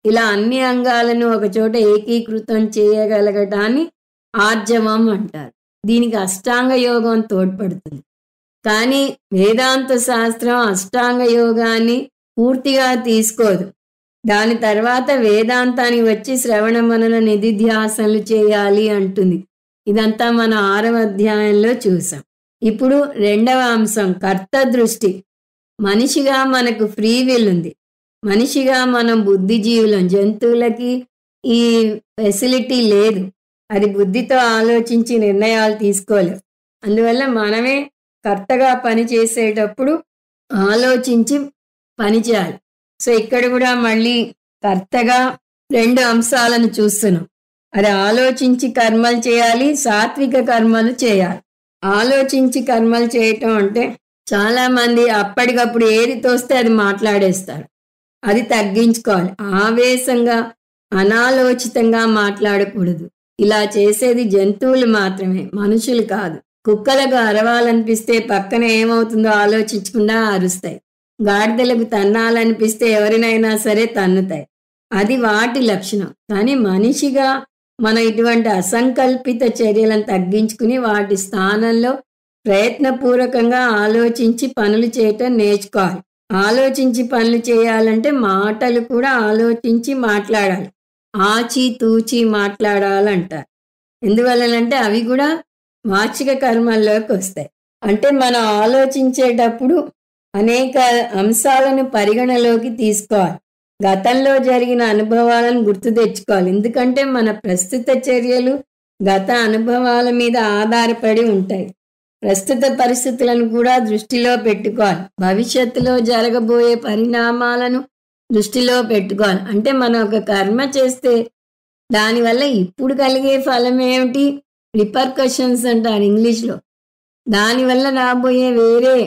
Speaker 1: ఇలా అన్ని అంగాలను ఒక చోట ఏకీకృతం చేయగలగటాన్ని ఆర్జవం అంటారు. దీనికి అష్టాంగ యోగం తోడ్పడుతుంది. కానీ వేదాంత శాస్త్రం అష్టాంగ యోగాన్ని పూర్తిగా తీసుకోదు. దాని తర్వాత వేదాంతానికి వచ్చి శ్రవణ మనన నిధిధ్యాసనలు చేయాలి అంటుంది. ఇదంతా మన 6వ అధ్యాయంలో చూసాం. ఇప్పుడు 2వ అంశం కర్త దృష్టి. మనిషిగా మనకు ఫ్రీ విల్ ఉంది. మనిషిగా మనం బుద్ధిజీవులం. జంతువులకి ఈ ఫెసిలిటీ లేదు. అది బుద్ధితో ఆలోచించి నిర్ణయాలు తీసుకోలేవు. అందువల్ల మనమే కర్తగా పని చేసేటప్పుడు ఆలోచించి పని చేయాలి. సో ఇక్కడ కూడా మళ్ళీ కర్తగా 2 అంశాలను చూస్తున్నాం. అది ఆలోచించి కర్మలు చేయాలి, సాత్విక కర్మలు చేయాలి. ఆలోచించి కర్మలు చేయటం అంటే చాలా మంది అప్పటికప్పుడు ఏది తోస్తే అది మాట్లాడేస్తారు. అది తగ్గించుకోవాలి. ఆవేశంగా అనాలోచితంగా మాట్లాడకూడదు. ఇలా చేసేది జంతువులు మాత్రమే, మనుషులు కాదు. కుక్కలకు అరవాలనిపిస్తే పక్కన ఏమవుతుందో ఆలోచించకుండా అరుస్తాయి. గాడిదలకు తన్నాలనిపిస్తే ఎవరినైనా సరే తన్నుతాయి. అది వాటి లక్షణం. కానీ మనిషిగా మనం ఇటువంటి అసంకల్పిత చర్యలను తగ్గించుకుని వాటి స్థానంలో ప్రయత్నపూర్వకంగా ఆలోచించి పనులు చేయటం నేర్చుకోవాలి. ఆలోచించి పనులు చేయాలంటే మాటలు కూడా ఆలోచించి మాట్లాడాలి. ఆచి తూచి మాట్లాడాలంటారు. ఎందువల్లనంటే అవి కూడా వాచిక కర్మల్లోకి వస్తాయి. అంటే మనం ఆలోచించేటప్పుడు అనేక అంశాలను పరిగణలోకి తీసుకోవాలి. గతంలో జరిగిన అనుభవాలను గుర్తు తెచ్చుకోవాలి. ఎందుకంటే మన ప్రస్తుత చర్యలు గత అనుభవాల మీద ఆధారపడి ఉంటాయి. ప్రస్తుత పరిస్థితులను కూడా దృష్టిలో పెట్టుకోవాలి. భవిష్యత్తులో జరగబోయే పరిణామాలను దృష్టిలో పెట్టుకోవాలి. అంటే మనం ఒక కర్మ చేస్తే దానివల్ల ఇప్పుడు కలిగే ఫలం ఏమిటి, రిపర్కషన్స్ అంటారు ఇంగ్లీష్లో. దానివల్ల రాబోయే వేరే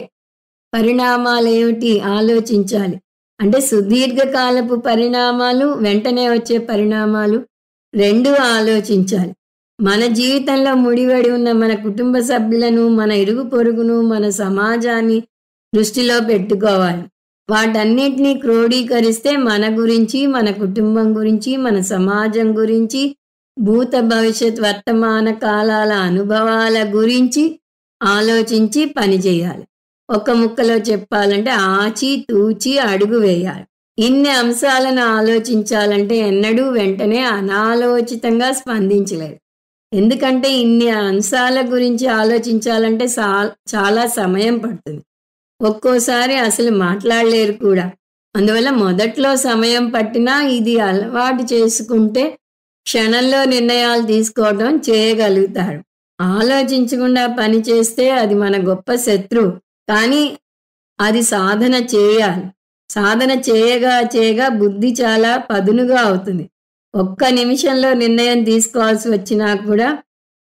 Speaker 1: పరిణామాలు ఏమిటి ఆలోచించాలి. అంటే సుదీర్ఘకాలపు పరిణామాలు, వెంటనే వచ్చే పరిణామాలు 2 ఆలోచించాలి. మన జీవితంలో ముడిపడి ఉన్న మన కుటుంబ సభ్యులను, మన ఇరుగు పొరుగును, మన సమాజాన్ని దృష్టిలో పెట్టుకోవాలి. వాటన్నిటినీ క్రోడీకరిస్తే మన గురించి, మన కుటుంబం గురించి, మన సమాజం గురించి, భూత భవిష్యత్ వర్తమాన కాలాల అనుభవాల గురించి ఆలోచించి పని చేయాలి. ఒక ముక్కలో చెప్పాలంటే ఆచి తూచి అడుగు వేయాలి. ఇన్ని అంశాలను ఆలోచించాలంటే ఎన్నడూ వెంటనే అనాలోచితంగా స్పందించలేదు. ఎందుకంటే ఇన్ని అంశాల గురించి ఆలోచించాలంటే చాలా సమయం పడుతుంది. ఒక్కోసారి అసలు మాట్లాడలేరు కూడా. అందువల్ల మొదట్లో సమయం పట్టినా ఇది అలవాటు చేసుకుంటే క్షణంలో నిర్ణయాలు తీసుకోవడం చేయగలుగుతారు. ఆలోచించకుండా పని చేస్తే అది మన గొప్ప శత్రువు. కానీ అది సాధన చేయాలి. సాధన చేయగా బుద్ధి చాలా పదునుగా అవుతుంది. ఒక్క నిమిషంలో నిర్ణయం తీసుకోవాల్సి వచ్చినా కూడా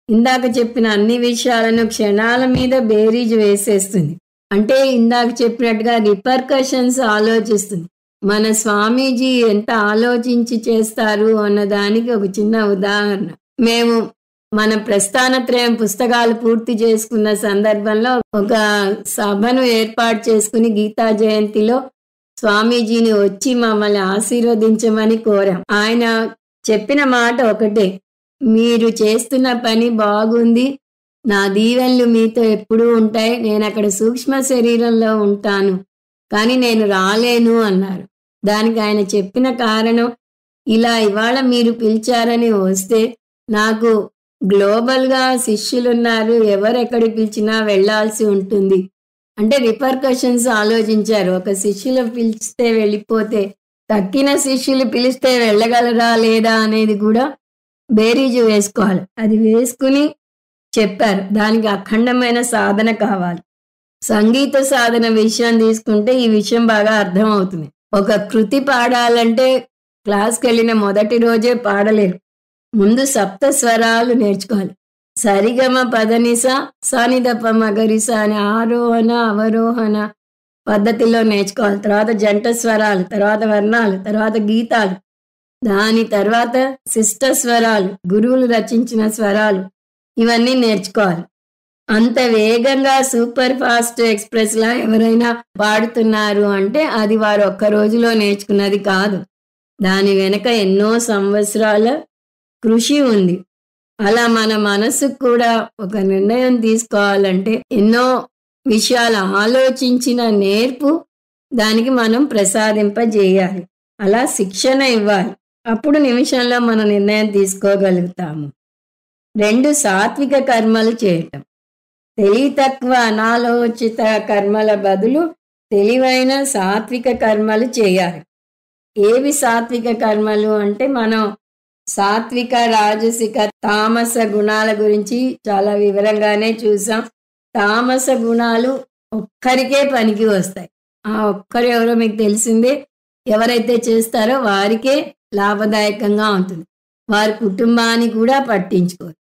Speaker 1: ఇందాక చెప్పిన అన్ని విషయాలను క్షణాల మీద బేరీజు వేసేస్తుంది. అంటే ఇందాక చెప్పినట్టుగా రిపర్కషన్స్ ఆలోచిస్తుంది. మన స్వామీజీ ఎంత ఆలోచించి చేస్తారు అన్నదానికి ఒక చిన్న ఉదాహరణ. మేము మన ప్రస్థానత్రయం పుస్తకాలు పూర్తి చేసుకున్న సందర్భంలో ఒక సభను ఏర్పాటు చేసుకుని గీతా జయంతిలో స్వామీజీని వచ్చి మమ్మల్ని ఆశీర్వదించమని కోరాం. ఆయన చెప్పిన మాట ఒకటే, మీరు చేస్తున్న పని బాగుంది, నా దీవెనలు మీతో ఎప్పుడూ ఉంటాయి, నేను అక్కడ సూక్ష్మ శరీరంలో ఉంటాను, కానీ నేను రాలేను అన్నారు. దానికి ఆయన చెప్పిన కారణం, ఇలా ఇవాళ మీరు పిలిచారని వస్తే నాకు గ్లోబల్గా శిష్యులున్నారు, ఎవరెక్కడికి పిలిచినా వెళ్లాల్సి ఉంటుంది. అంటే రిపర్కషన్స్ ఆలోచించారు. ఒక శిష్యులు పిలిస్తే వెళ్ళిపోతే తక్కిన శిష్యులు పిలిస్తే వెళ్ళగలరా లేదా అనేది కూడా బేరీజు వేసుకోవాలి. అది వేసుకుని చెప్పారు. దానికి అఖండమైన సాధన కావాలి. సంగీత సాధన విషయం తీసుకుంటే ఈ విషయం బాగా అర్థం అవుతుంది. ఒక కృతి పాడాలంటే క్లాస్కి వెళ్ళిన మొదటి రోజే పాడలేరు. ముందు సప్త స్వరాలు నేర్చుకోవాలి. సరిగమ పదనిస సానిదప మగరిస అని ఆరోహణ అవరోహణ పద్ధతిలో నేర్చుకోవాలి. తర్వాత జంట స్వరాలు, తర్వాత వర్ణాలు, తర్వాత గీతాలు, దాని తర్వాత శిష్ట స్వరాలు, గురువులు రచించిన స్వరాలు, ఇవన్నీ నేర్చుకోవాలి. అంత వేగంగా సూపర్ ఫాస్ట్ ఎక్స్ప్రెస్ లా ఎవరైనా పాడుతున్నారు అంటే అది వారు ఒక్క రోజులో నేర్చుకున్నది కాదు. దాని వెనక ఎన్నో సంవత్సరాల కృషి ఉంది. అలా మన మనసుకు కూడా ఒక నిర్ణయం తీసుకోవాలంటే ఎన్నో విషయాలు ఆలోచించిన నేర్పు దానికి మనం ప్రసాదింపజేయాలి. అలా శిక్షణ ఇవ్వాలి. అప్పుడు నిమిషంలో మన నిర్ణయం తీసుకోగలుగుతాము. 2 సాత్విక కర్మలు చేయటం. తెలివి తక్కువ అనాలోచిత కర్మల బదులు తెలివైన సాత్విక కర్మలు చేయాలి. ఏవి సాత్విక కర్మలు అంటే మనం సాత్విక, రాజసిక, తామస గుణాల గురించి చాలా వివరంగానే చూసాం. తామస గుణాలు ఒక్కరికే పనికి వస్తాయి. ఆ ఒక్కరు ఎవరో మీకు తెలిసిందే. ఎవరైతే చేస్తారో వారికే లాభదాయకంగా ఉంటుంది. వారి కుటుంబాన్ని కూడా పట్టించుకోరు.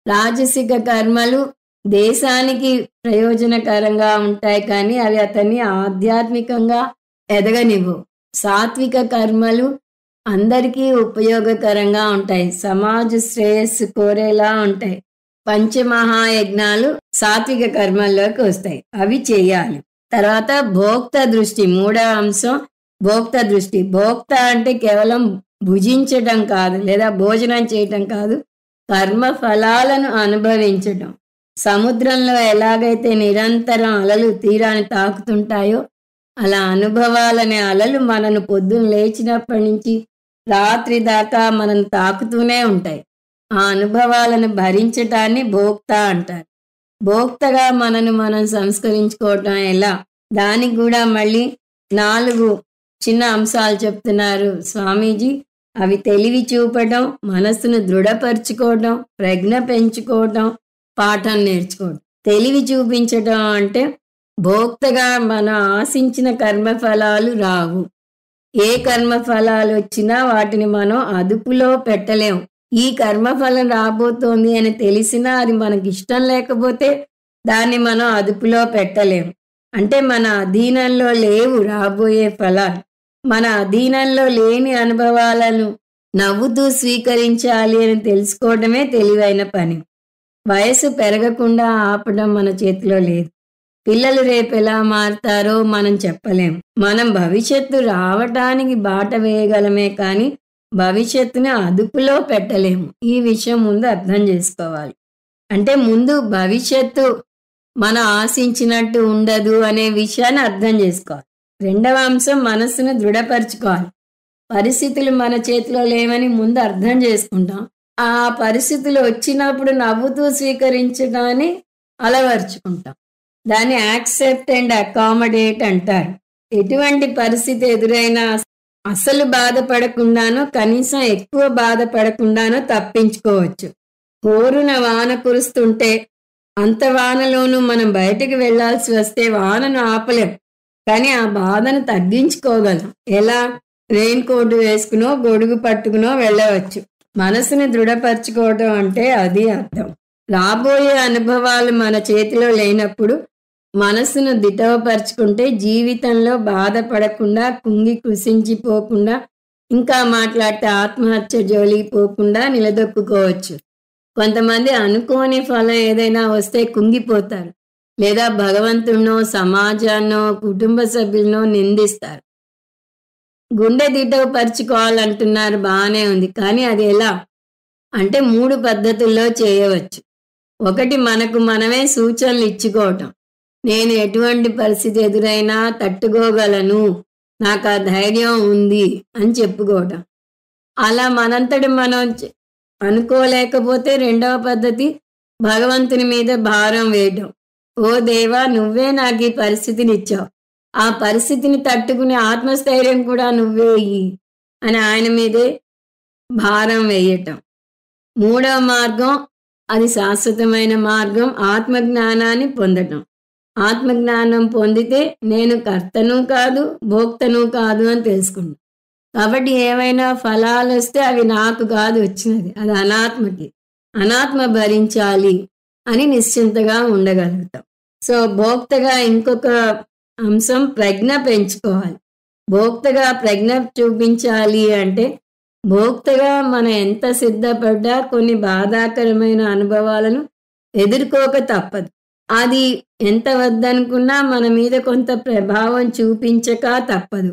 Speaker 1: రాజసిక కర్మలు దేశానికి ప్రయోజనకరంగా ఉంటాయి, కానీ అవి అతన్ని ఆధ్యాత్మికంగా ఎదగనివ్వవు. సాత్విక కర్మలు అందరికీ ఉపయోగకరంగా ఉంటాయి, సమాజ శ్రేయస్సు కోరేలా ఉంటాయి. పంచమహాయజ్ఞాలు సాత్విక కర్మల్లోకి వస్తాయి, అవి చేయాలి. తర్వాత భోక్త దృష్టి, 3వ అంశం భోక్త దృష్టి. భోక్త అంటే కేవలం భుజించటం కాదు, లేదా భోజనం చేయటం కాదు, కర్మ ఫలాలను అనుభవించటం. సముద్రంలో ఎలాగైతే నిరంతరం అలలు తీరాన్ని తాకుతుంటాయో అలా అనుభవాలనే అలలు మనను పొద్దున లేచినప్పటి నుంచి రాత్రి దాకా మనను తాకుతూనే ఉంటాయి. ఆ అనుభవాలను భరించటాన్ని భోక్త అంటారు. భోక్తగా మనను మనం సంస్కరించుకోవటం ఎలా, దానికి కూడా మళ్ళీ 4 చిన్న అంశాలు చెప్తున్నారు స్వామీజీ. అవి తెలివి చూపటం, మనస్సును దృఢపరుచుకోవటం, ప్రజ్ఞ పెంచుకోవటం, పాఠం నేర్చుకోవటం. తెలివి చూపించటం అంటే భోక్తగా మనం ఆశించిన కర్మఫలాలు రావు. ఏ కర్మఫలాలు వచ్చినా వాటిని మనం అదుపులో పెట్టలేము. ఈ కర్మఫలం రాబోతోంది అని తెలిసినా అది మనకి ఇష్టం లేకపోతే దాన్ని మనం అదుపులో పెట్టలేము. అంటే మన అధీనంలో లేవు రాబోయే ఫలాలు. మన అధీనంలో లేని అనుభవాలను నవ్వుతూ స్వీకరించాలి అని తెలుసుకోవడమే తెలివైన పని. వయసు పెరగకుండా ఆపడం మన చేతిలో లేదు. పిల్లలు రేపు ఎలా మారుతారో మనం చెప్పలేం. మనం భవిష్యత్తు రావటానికి బాట వేయగలమే కానీ భవిష్యత్తుని అదుపులో పెట్టలేము. ఈ విషయం ముందు అర్థం చేసుకోవాలి. అంటే ముందు భవిష్యత్తు మనం ఆశించినట్టు ఉండదు అనే విషయాన్ని అర్థం చేసుకోవాలి. రెండవ అంశం మనస్సును దృఢపరచుకోవాలి. పరిస్థితులు మన చేతిలో లేవని ముందు అర్థం చేసుకుంటాం. ఆ పరిస్థితులు వచ్చినప్పుడు నవ్వుతూ స్వీకరించడాన్ని అలవర్చుకుంటాం. దాన్ని యాక్సెప్ట్ అండ్ అకామిడేట్ అంటారు. ఎటువంటి పరిస్థితి ఎదురైనా అసలు బాధపడకుండానో కనీసం ఎక్కువ బాధపడకుండానో తప్పించుకోవచ్చు. హోరున వాన కురుస్తుంటే అంత వానలోనూ మనం బయటకు వెళ్లాల్సి వస్తే వానను ఆపలేం, కానీ ఆ బాధను తగ్గించుకోగలం. ఎలా? రెయిన్ కోట్ వేసుకునో గొడుగు పట్టుకునో వెళ్ళవచ్చు. మనసుని దృఢపరచుకోవడం అంటే అది అర్థం. రాబోయే అనుభవాలు మన చేతిలో లేనప్పుడు మనసును దిటవపరుచుకుంటే జీవితంలో బాధపడకుండా, కుంగి కృషించిపోకుండా, ఇంకా మాట్లాడితే ఆత్మహత్య జోలికి పోకుండా నిలదొక్కుకోవచ్చు. కొంతమంది అనుకోని ఫలం ఏదైనా వస్తే కుంగిపోతారు, లేదా భగవంతుడినో సమాజాన్నో కుటుంబ సభ్యులనో నిందిస్తారు. గుండె దిటవపరుచుకోవాలంటున్నారు, బాగానే ఉంది, కానీ అది ఎలా అంటే 3 పద్ధతుల్లో చేయవచ్చు. ఒకటి, మనకు మనమే సూచనలు ఇచ్చుకోవటం. నేను ఎటువంటి పరిస్థితి ఎదురైనా తట్టుకోగలను, నాకు ఆ ధైర్యం ఉంది అని చెప్పుకోవటం. అలా మనంతటి మనం అనుకోలేకపోతే రెండవ పద్ధతి, భగవంతుని మీద భారం వేయటం. ఓ దేవా, నువ్వే నాకు ఈ పరిస్థితిని ఇచ్చావు, ఆ పరిస్థితిని తట్టుకునే ఆత్మస్థైర్యం కూడా నువ్వే ఇయ్యి అని ఆయన మీదే భారం వేయటం. మూడవ మార్గం, అది శాశ్వతమైన మార్గం, ఆత్మజ్ఞానాన్ని పొందటం. ఆత్మజ్ఞానం పొందితే నేను కర్తను కాదు, భోక్తను కాదు అని తెలుసుకుంటాను. కాబట్టి ఏమైనా ఫలాలు వస్తే అవి నాకు కాదు వచ్చినది, అది అనాత్మకి. అనాత్మ భరించాలి అని నిశ్చింతగా ఉండగలుగుతాం. సో భోక్తగా ఇంకొక అంశం, ప్రజ్ఞ పెంచుకోవాలి. భోక్తగా ప్రజ్ఞ చూపించాలి అంటే భోక్తగా మనం ఎంత సిద్ధపడ్డా కొన్ని బాధాకరమైన అనుభవాలను ఎదుర్కోక తప్పదు. అది ఎంత వద్దనుకున్నా మన మీద కొంత ప్రభావం చూపించక తప్పదు.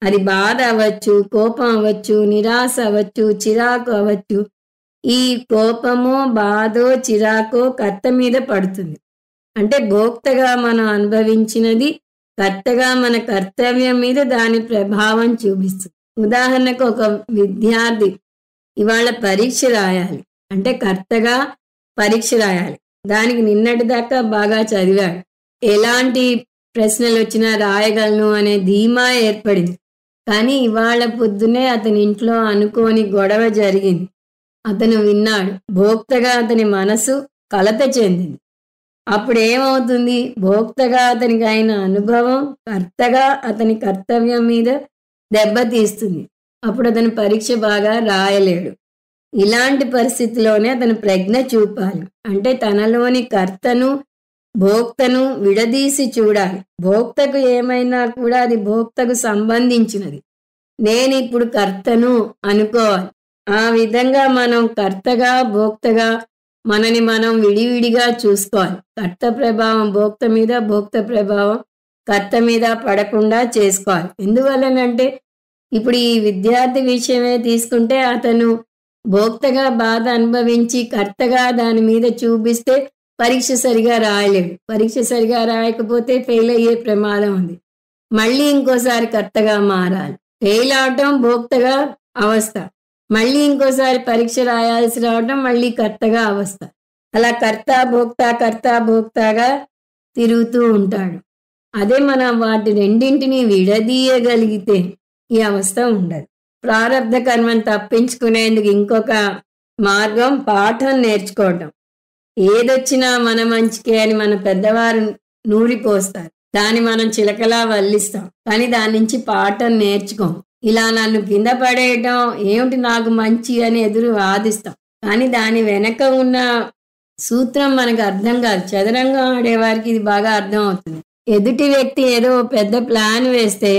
Speaker 1: అది బాధ అవ్వచ్చు, కోపం అవ్వచ్చు, నిరాశ అవ్వచ్చు, చిరాకు అవ్వచ్చు. ఈ కోపమో బాధో చిరాకో కర్త మీద పడుతుంది. అంటే భోక్తగా మనం అనుభవించినది కర్తగా మన కర్తవ్యం మీద దాని ప్రభావం చూపిస్తుంది. ఉదాహరణకు, ఒక విద్యార్థి ఇవాళ పరీక్ష రాయాలి అంటే కర్తగా పరీక్ష రాయాలి. దానికి నిన్నటి దాకా బాగా చదివాడు, ఎలాంటి ప్రశ్నలు వచ్చినా రాయగలను అనే ధీమా ఏర్పడింది. కానీ ఇవాళ పొద్దునే అతని ఇంట్లో అనుకోని గొడవ జరిగింది. అతను విన్నాడు, భోక్తగా అతని మనసు కలత చెందింది. అప్పుడు ఏమవుతుంది? భోక్తగా అతనికి అయిన అనుభవం కర్తగా అతని కర్తవ్యం మీద దెబ్బతీస్తుంది. అప్పుడు అతను పరీక్ష బాగా రాయలేడు. ఇలాంటి పరిస్థితిలోనే అతను ప్రజ్ఞ చూపాలి. అంటే తనలోని కర్తను భోక్తను విడదీసి చూడాలి. భోక్తకు ఏమైనా కూడా అది భోక్తకు సంబంధించినది. నేను ఇప్పుడు కర్తను అనుకోవాలి. ఆ విధంగా మనం కర్తగా భోక్తగా మనని మనం విడివిడిగా చూసుకోవాలి. కర్త ప్రభావం భోక్త మీద, భోక్త ప్రభావం కర్త మీద పడకుండా చేసుకోవాలి. ఎందువల్లనంటే ఇప్పుడు ఈ విద్యార్థి విషయమే తీసుకుంటే అతను భోక్తగా బాధ అనుభవించి కర్తగా దాని మీద చూపిస్తే పరీక్ష సరిగా రాయలేడు. పరీక్ష సరిగా రాయకపోతే ఫెయిల్ అయ్యే ప్రమాదం ఉంది. మళ్ళీ ఇంకోసారి కర్తగా మారాలి. ఫెయిల్ అవటం భోక్తగా అవస్థ, మళ్ళీ ఇంకోసారి పరీక్ష రాయాల్సి రావటం మళ్ళీ కర్తగా అవస్థ. అలా కర్త భోక్తగా తిరుగుతూ ఉంటాడు. అదే మనం వాటి రెండింటినీ విడదీయగలిగితే ఈ అవస్థ ఉండదు. ప్రారబ్ధ కర్మను తప్పించుకునేందుకు ఇంకొక మార్గం, పాఠం నేర్చుకోవటం. ఏదొచ్చినా మన మంచికే అని మన పెద్దవారు నూరిపోస్తారు, దాన్ని మనం చిలకలా వల్లిస్తాం, కానీ దాని నుంచి పాఠం నేర్చుకోం. ఇలా నన్ను కింద పడేయటం ఏమిటి నాకు మంచి అని ఎదురు వాదిస్తాం, కానీ దాని వెనక ఉన్న సూత్రం మనకు అర్థం కాదు. చదరంగం ఆడేవారికి ఇది బాగా అర్థం అవుతుంది. ఎదుటి వ్యక్తి ఏదో పెద్ద ప్లాన్ వేస్తే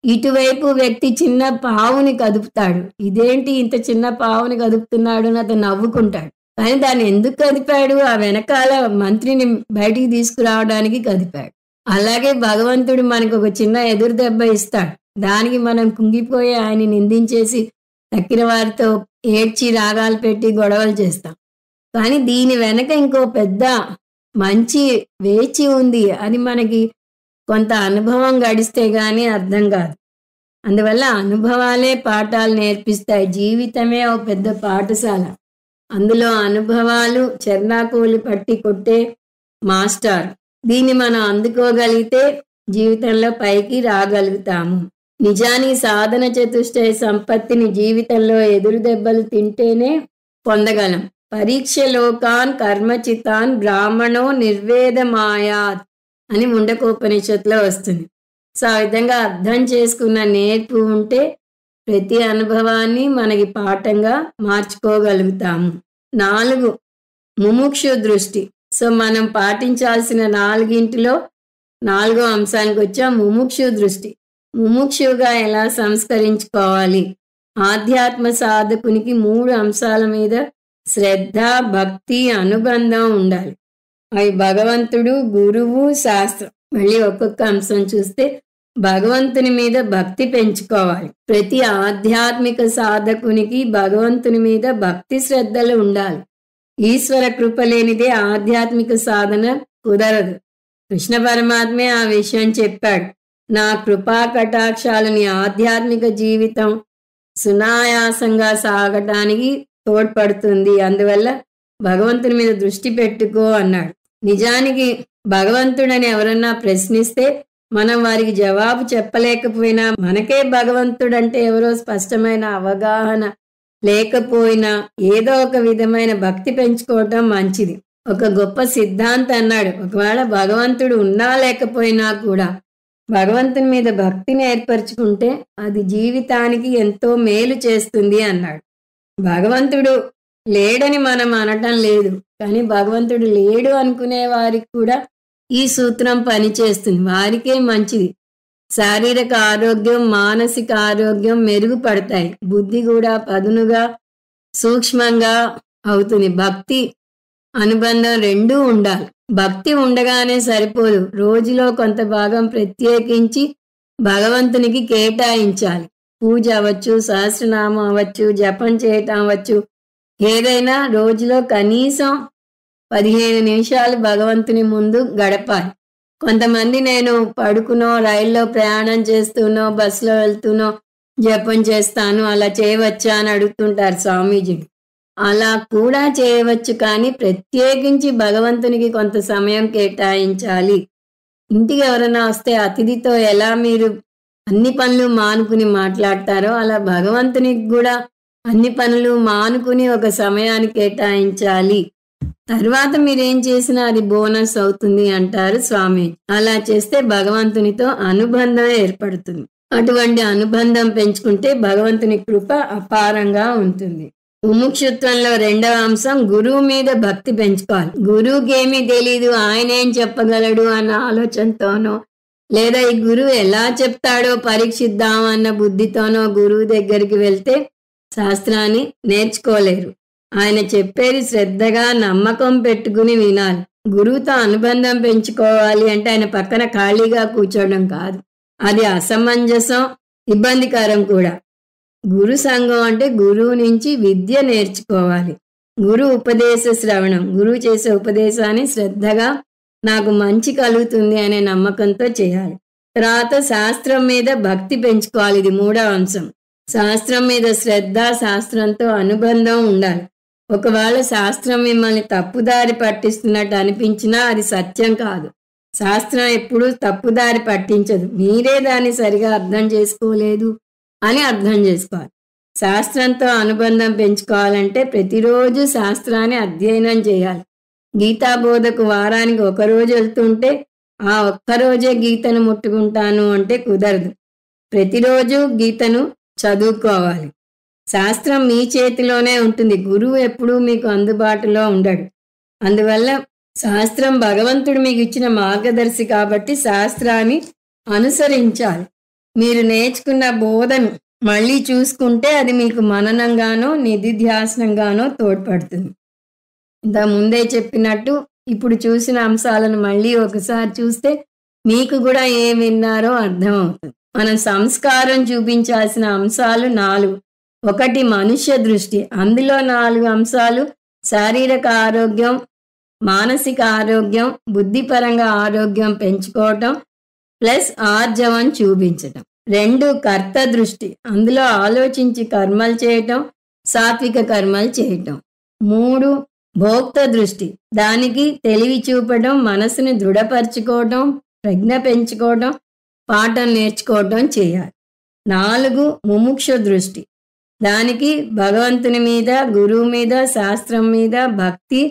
Speaker 1: ఇటువైపు వ్యక్తి చిన్న పావుని కదుపుతాడు. ఇదేంటి ఇంత చిన్న పావుని కదుపుతున్నాడు అని అతను నవ్వుకుంటాడు. కానీ దాన్ని ఎందుకు కదిపాడు? ఆ వెనకాల మంత్రిని బయటికి తీసుకురావడానికి కదిపాడు. అలాగే భగవంతుడు మనకు ఒక చిన్న ఎదురు దెబ్బ ఇస్తాడు. దానికి మనం కుంగిపోయి ఆయన నిందించేసి తక్కిన వారితో ఏడ్చి రాగాలు పెట్టి గొడవలు చేస్తాం. కానీ దీని వెనక ఇంకో పెద్ద మంచి వేచి ఉంది. అది మనకి కొంత అనుభవం గడిస్తే గానీ అర్థం కాదు. అందువల్ల అనుభవాలే పాఠాలు నేర్పిస్తాయి. జీవితమే ఒక పెద్ద పాఠశాల. అందులో అనుభవాలు చెర్నాకోలి పట్టి కొట్టే మాస్టర్. దీన్ని మనం అందుకోగలిగితే జీవితంలో పైకి రాగలుగుతాము. నిజానికి సాధన చతుష్టయ సంపత్తిని జీవితంలో ఎదురు దెబ్బలు తింటేనే పొందగలం. పరీక్ష లోకాన్ కర్మచితాన్ బ్రాహ్మణో నిర్వేదమాయాత్ అని ముండకోపనిషత్తులో వస్తుంది. సో ఆ విధంగా అర్థం చేసుకున్న నేర్పు ఉంటే ప్రతి అనుభవాన్ని మనకి పాఠంగా మార్చుకోగలుగుతాము. 4 ముముక్షు దృష్టి. సో మనం పాటించాల్సిన 4 4వ అంశానికి వచ్చాం, ముముక్షు దృష్టి. ముముక్షుగా ఎలా సంస్కరించుకోవాలి? ఆధ్యాత్మ సాధకునికి 3 అంశాల మీద శ్రద్ధ, భక్తి, అనుబంధం ఉండాలి. అవి భగవంతుడు, గురువు, శాస్త్రం. మళ్ళీ ఒక్కొక్క అంశం చూస్తే భగవంతుని మీద భక్తి పెంచుకోవాలి. ప్రతి ఆధ్యాత్మిక సాధకునికి భగవంతుని మీద భక్తి శ్రద్ధలు ఉండాలి. ఈశ్వర కృప లేనిదే ఆధ్యాత్మిక సాధన కుదరదు. కృష్ణ పరమాత్మే ఆ విషయం చెప్పాడు. నా కృపా కటాక్షాలు నీ ఆధ్యాత్మిక జీవితం సునాయాసంగా సాగటానికి తోడ్పడుతుంది. అందువల్ల భగవంతుని మీద దృష్టి పెట్టుకో అన్నాడు. నిజానికి భగవంతుడని ఎవరన్నా ప్రశ్నిస్తే మనం వారికి జవాబు చెప్పలేకపోయినా, మనకే భగవంతుడంటే ఎవరో స్పష్టమైన అవగాహన లేకపోయినా ఏదో ఒక విధమైన భక్తి పెంచుకోవటం మంచిది. ఒక గొప్ప సిద్ధాంతం అన్నాడు, ఒకవేళ భగవంతుడు ఉన్నా లేకపోయినా కూడా భగవంతుని మీద భక్తిని ఏర్పరచుకుంటే అది జీవితానికి ఎంతో మేలు చేస్తుంది అన్నాడు. భగవంతుడు లేడని మనం అనటం లేదు, కానీ భగవంతుడు లేడు అనుకునే వారికి కూడా ఈ సూత్రం పనిచేస్తుంది. వారికే మంచిది. శారీరక ఆరోగ్యం, మానసిక ఆరోగ్యం మెరుగుపడతాయి. బుద్ధి కూడా పదునుగా, సూక్ష్మంగా అవుతుంది. భక్తి, అనుబంధం రెండూ ఉండాలి. భక్తి ఉండగానే సరిపోదు. రోజులో కొంత భాగం ప్రత్యేకించి భగవంతునికి కేటాయించాలి. పూజ అవ్వచ్చు, సహస్రనామం అవ్వచ్చు, జపం చేయటం అవ్వచ్చు, ఏదైనా రోజులో కనీసం 15 నిమిషాలు భగవంతుని ముందు గడపాలి. కొంతమంది నేను పడుకునో, రైల్లో ప్రయాణం చేస్తూనో, బస్సులో వెళ్తూనో జపం చేస్తాను, అలా చేయవచ్చా అని అడుగుతుంటారు స్వామీజీ. అలా కూడా చేయవచ్చు, కానీ ప్రత్యేకించి భగవంతునికి కొంత సమయం కేటాయించాలి. ఇంటికి ఎవరైనా వస్తే అతిథితో ఎలా మీరు అన్ని పనులు మానుకుని మాట్లాడతారో అలా భగవంతునికి కూడా అన్ని పనులు మానుకుని ఒక సమయాన్ని కేటాయించాలి. తర్వాత మీరేం చేసినా అది బోనస్ అవుతుంది అంటారు స్వామి. అలా చేస్తే భగవంతునితో అనుబంధం ఏర్పడుతుంది. అటువంటి అనుబంధం పెంచుకుంటే భగవంతుని కృప అపారంగా ఉంటుంది. ముముక్షుత్వంలో 2వ అంశం గురువు మీద భక్తి పెంచుకోవాలి. గురువుకి ఏమీ తెలీదు, ఆయన ఏం చెప్పగలడు అన్న ఆలోచనతోనో, లేదా ఈ గురువు ఎలా చెప్తాడో పరీక్షిద్దాం అన్న బుద్ధితోనో గురువు దగ్గరికి వెళ్తే శాస్త్రాన్ని నేర్చుకోలేరు. ఆయన చెప్పేది శ్రద్ధగా నమ్మకం పెట్టుకుని వినాలి. గురువుతో అనుబంధం పెంచుకోవాలి అంటే ఆయన పక్కన ఖాళీగా కూర్చోవడం కాదు. అది అసమంజసం, ఇబ్బందికరం కూడా. గురు సంఘం అంటే గురువు నుంచి విద్య నేర్చుకోవాలి. గురు ఉపదేశ శ్రవణం, గురువు చేసే ఉపదేశాన్ని శ్రద్ధగా నాకు మంచి కలుగుతుంది అనే నమ్మకంతో చేయాలి. తర్వాత శాస్త్రం మీద భక్తి పెంచుకోవాలి. ఇది 3వ అంశం. శాస్త్రం మీద శ్రద్ధ, శాస్త్రంతో అనుబంధం ఉండాలి. ఒకవేళ శాస్త్రం మిమ్మల్ని తప్పుదారి పట్టిస్తున్నట్టు అనిపించినా అది సత్యం కాదు. శాస్త్రం ఎప్పుడూ తప్పుదారి పట్టించదు. మీరే దాన్ని సరిగా అర్థం చేసుకోలేదు అని అర్థం చేసుకోవాలి. శాస్త్రంతో అనుబంధం పెంచుకోవాలంటే ప్రతిరోజు శాస్త్రాన్ని అధ్యయనం చేయాలి. గీతాబోధకు వారానికి 1 రోజు వెళ్తుంటే ఆ ఒక్కరోజే గీతను ముట్టుకుంటాను అంటే కుదరదు. ప్రతిరోజు గీతను చదువుకోవాలి. శాస్త్రం మీ చేతిలోనే ఉంటుంది. గురువు ఎప్పుడూ మీకు అందుబాటులో ఉండడు. అందువల్ల శాస్త్రం భగవంతుడు మీకు ఇచ్చిన మార్గదర్శి కాబట్టి శాస్త్రాన్ని అనుసరించాలి. మీరు నేర్చుకున్న బోధను మళ్ళీ చూసుకుంటే అది మీకు మననంగానో నిధిధ్యాసనంగానో తోడ్పడుతుంది. ఇంత ముందే చెప్పినట్టు ఇప్పుడు చూసిన అంశాలను మళ్ళీ ఒకసారి చూస్తే మీకు కూడా ఏం విన్నారో అర్థమవుతుంది. మనం సంస్కారం చూపించాల్సిన అంశాలు 4. ఒకటి మనుష్య దృష్టి, అందులో 4 అంశాలు: శారీరక ఆరోగ్యం, మానసిక ఆరోగ్యం, బుద్ధిపరంగా ఆరోగ్యం పెంచుకోవటం ప్లస్ ఆర్జవం చూపించటం. 2 కర్త దృష్టి, అందులో ఆలోచించి కర్మలు చేయటం, సాత్విక కర్మలు చేయటం. 3 భోక్త దృష్టి, దానికి తెలివి చూపడం, మనసుని దృఢపరచుకోవటం, ప్రజ్ఞ పెంచుకోవటం, పాఠం నేర్చుకోవటం చేయాలి. 4 ముముక్ష దృష్టి, దానికి భగవంతుని మీద, గురువు మీద, శాస్త్రం మీద భక్తి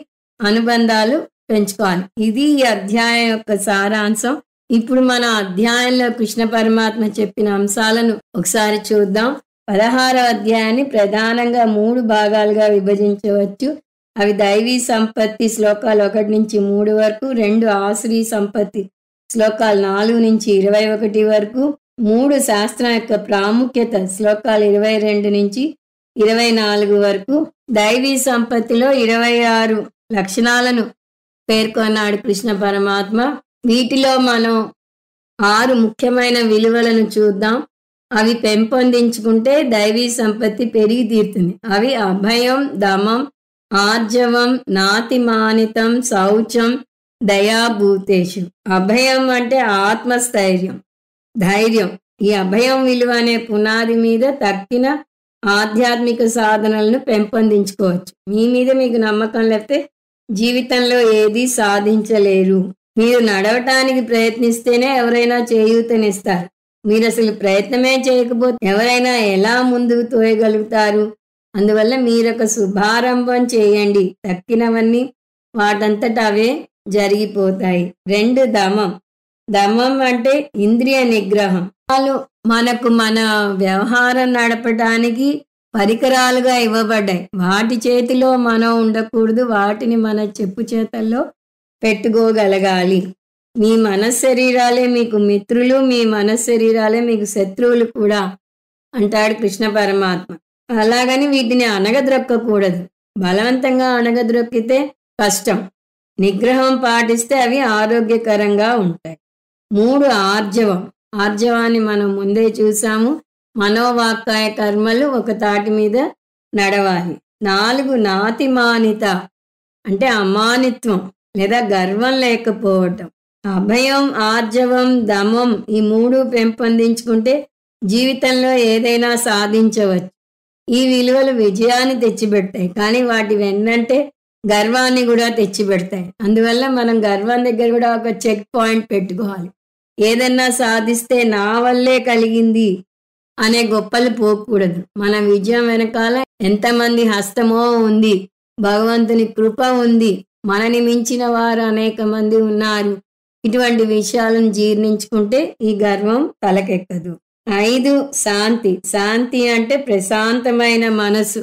Speaker 1: అనుబంధాలు పెంచుకోవాలి. ఇది ఈ అధ్యాయం యొక్క సారాంశం. ఇప్పుడు మన అధ్యాయంలో కృష్ణ పరమాత్మ చెప్పిన అంశాలను ఒకసారి చూద్దాం. 16వ అధ్యాయాన్ని ప్రధానంగా 3 భాగాలుగా విభజించవచ్చు. అవి దైవీ సంపత్తి శ్లోకాలు 1 నుంచి 3 వరకు, 2 ఆశ్రీ సంపత్తి శ్లోకాలు 4 నుంచి 21 వరకు, 3 శాస్త్రం యొక్క ప్రాముఖ్యత శ్లోకాలు 22 నుంచి 24 వరకు. దైవీ సంపత్తిలో 26 లక్షణాలను పేర్కొన్నాడు కృష్ణ పరమాత్మ. వీటిలో మనం 6 ముఖ్యమైన విలువలను చూద్దాం. అవి పెంపొందించుకుంటే దైవీ సంపత్తి పెరిగి తీరుతుంది. అవి అభయం, దమం, ఆర్జవం, నాతిమానితం, శౌచం, దయాభూతేషు. అభయం అంటే ఆత్మస్థైర్యం, ధైర్యం. ఈ అభయం విలువ అనే పునాది మీద తక్కిన ఆధ్యాత్మిక సాధనలను పెంపొందించుకోవచ్చు. మీ మీద మీకు నమ్మకం లేకపోతే జీవితంలో ఏది సాధించలేరు. మీరు నడవటానికి ప్రయత్నిస్తేనే ఎవరైనా చేయూతనిస్తారు. మీరు అసలు ప్రయత్నమే చేయకపోతే ఎవరైనా ఎలా ముందుకు తోయగలుగుతారు? అందువల్ల మీరొక శుభారంభం చేయండి, తక్కినవన్నీ వాటంతట అవే జరిగిపోతాయి. 2 దమం. దమం అంటే ఇంద్రియ నిగ్రహం. వాళ్ళు మనకు మన వ్యవహారం నడపడానికి పరికరాలుగా ఇవ్వబడ్డాయి. వాటి చేతిలో మనం ఉండకూడదు, వాటిని మన చెప్పు చేతల్లో పెట్టుకోగలగాలి. మీ మనశ్శరీరాలే మీకు మిత్రులు, మీ మనశ్శరీరాలే మీకు శత్రువులు కూడా అంటాడు కృష్ణ పరమాత్మ. అలాగని వీటిని అణగద్రొక్కకూడదు. బలవంతంగా అణగద్రొక్కితే కష్టం. నిగ్రహం పాటిస్తే అవి ఆరోగ్యకరంగా ఉంటాయి. 3 ఆర్జవం. ఆర్జవాన్ని మనం ముందే చూసాము. మనోవాక్కాయ కర్మలు ఒక తాటి మీద నడవాలి. 4 నాతిమానిత అంటే అమానిత్వం లేదా గర్వం లేకపోవటం. అభయం, ఆర్జవం, దమం ఈ 3 పెంపొందించుకుంటే జీవితంలో ఏదైనా సాధించవచ్చు. ఈ విలువలు విజయాన్ని తెచ్చిపెడతాయి, కానీ వాటి వెన్నంటే గర్వాన్ని కూడా తెచ్చిపెడతాయి. అందువల్ల మనం గర్వం దగ్గర కూడా ఒక చెక్ పాయింట్ పెట్టుకోవాలి. ఏదన్నా సాధిస్తే నా వల్లే కలిగింది అనే గొప్పలు పోకూడదు. మన విజయం వెనకాల ఎంతమంది హస్తమో ఉంది, భగవంతుని కృప ఉంది, మనని మించిన వారు అనేక మంది ఉన్నారు. ఇటువంటి విషయాలను జీర్ణించుకుంటే ఈ గర్వం తలకెక్కదు. 5 శాంతి. శాంతి అంటే ప్రశాంతమైన మనసు.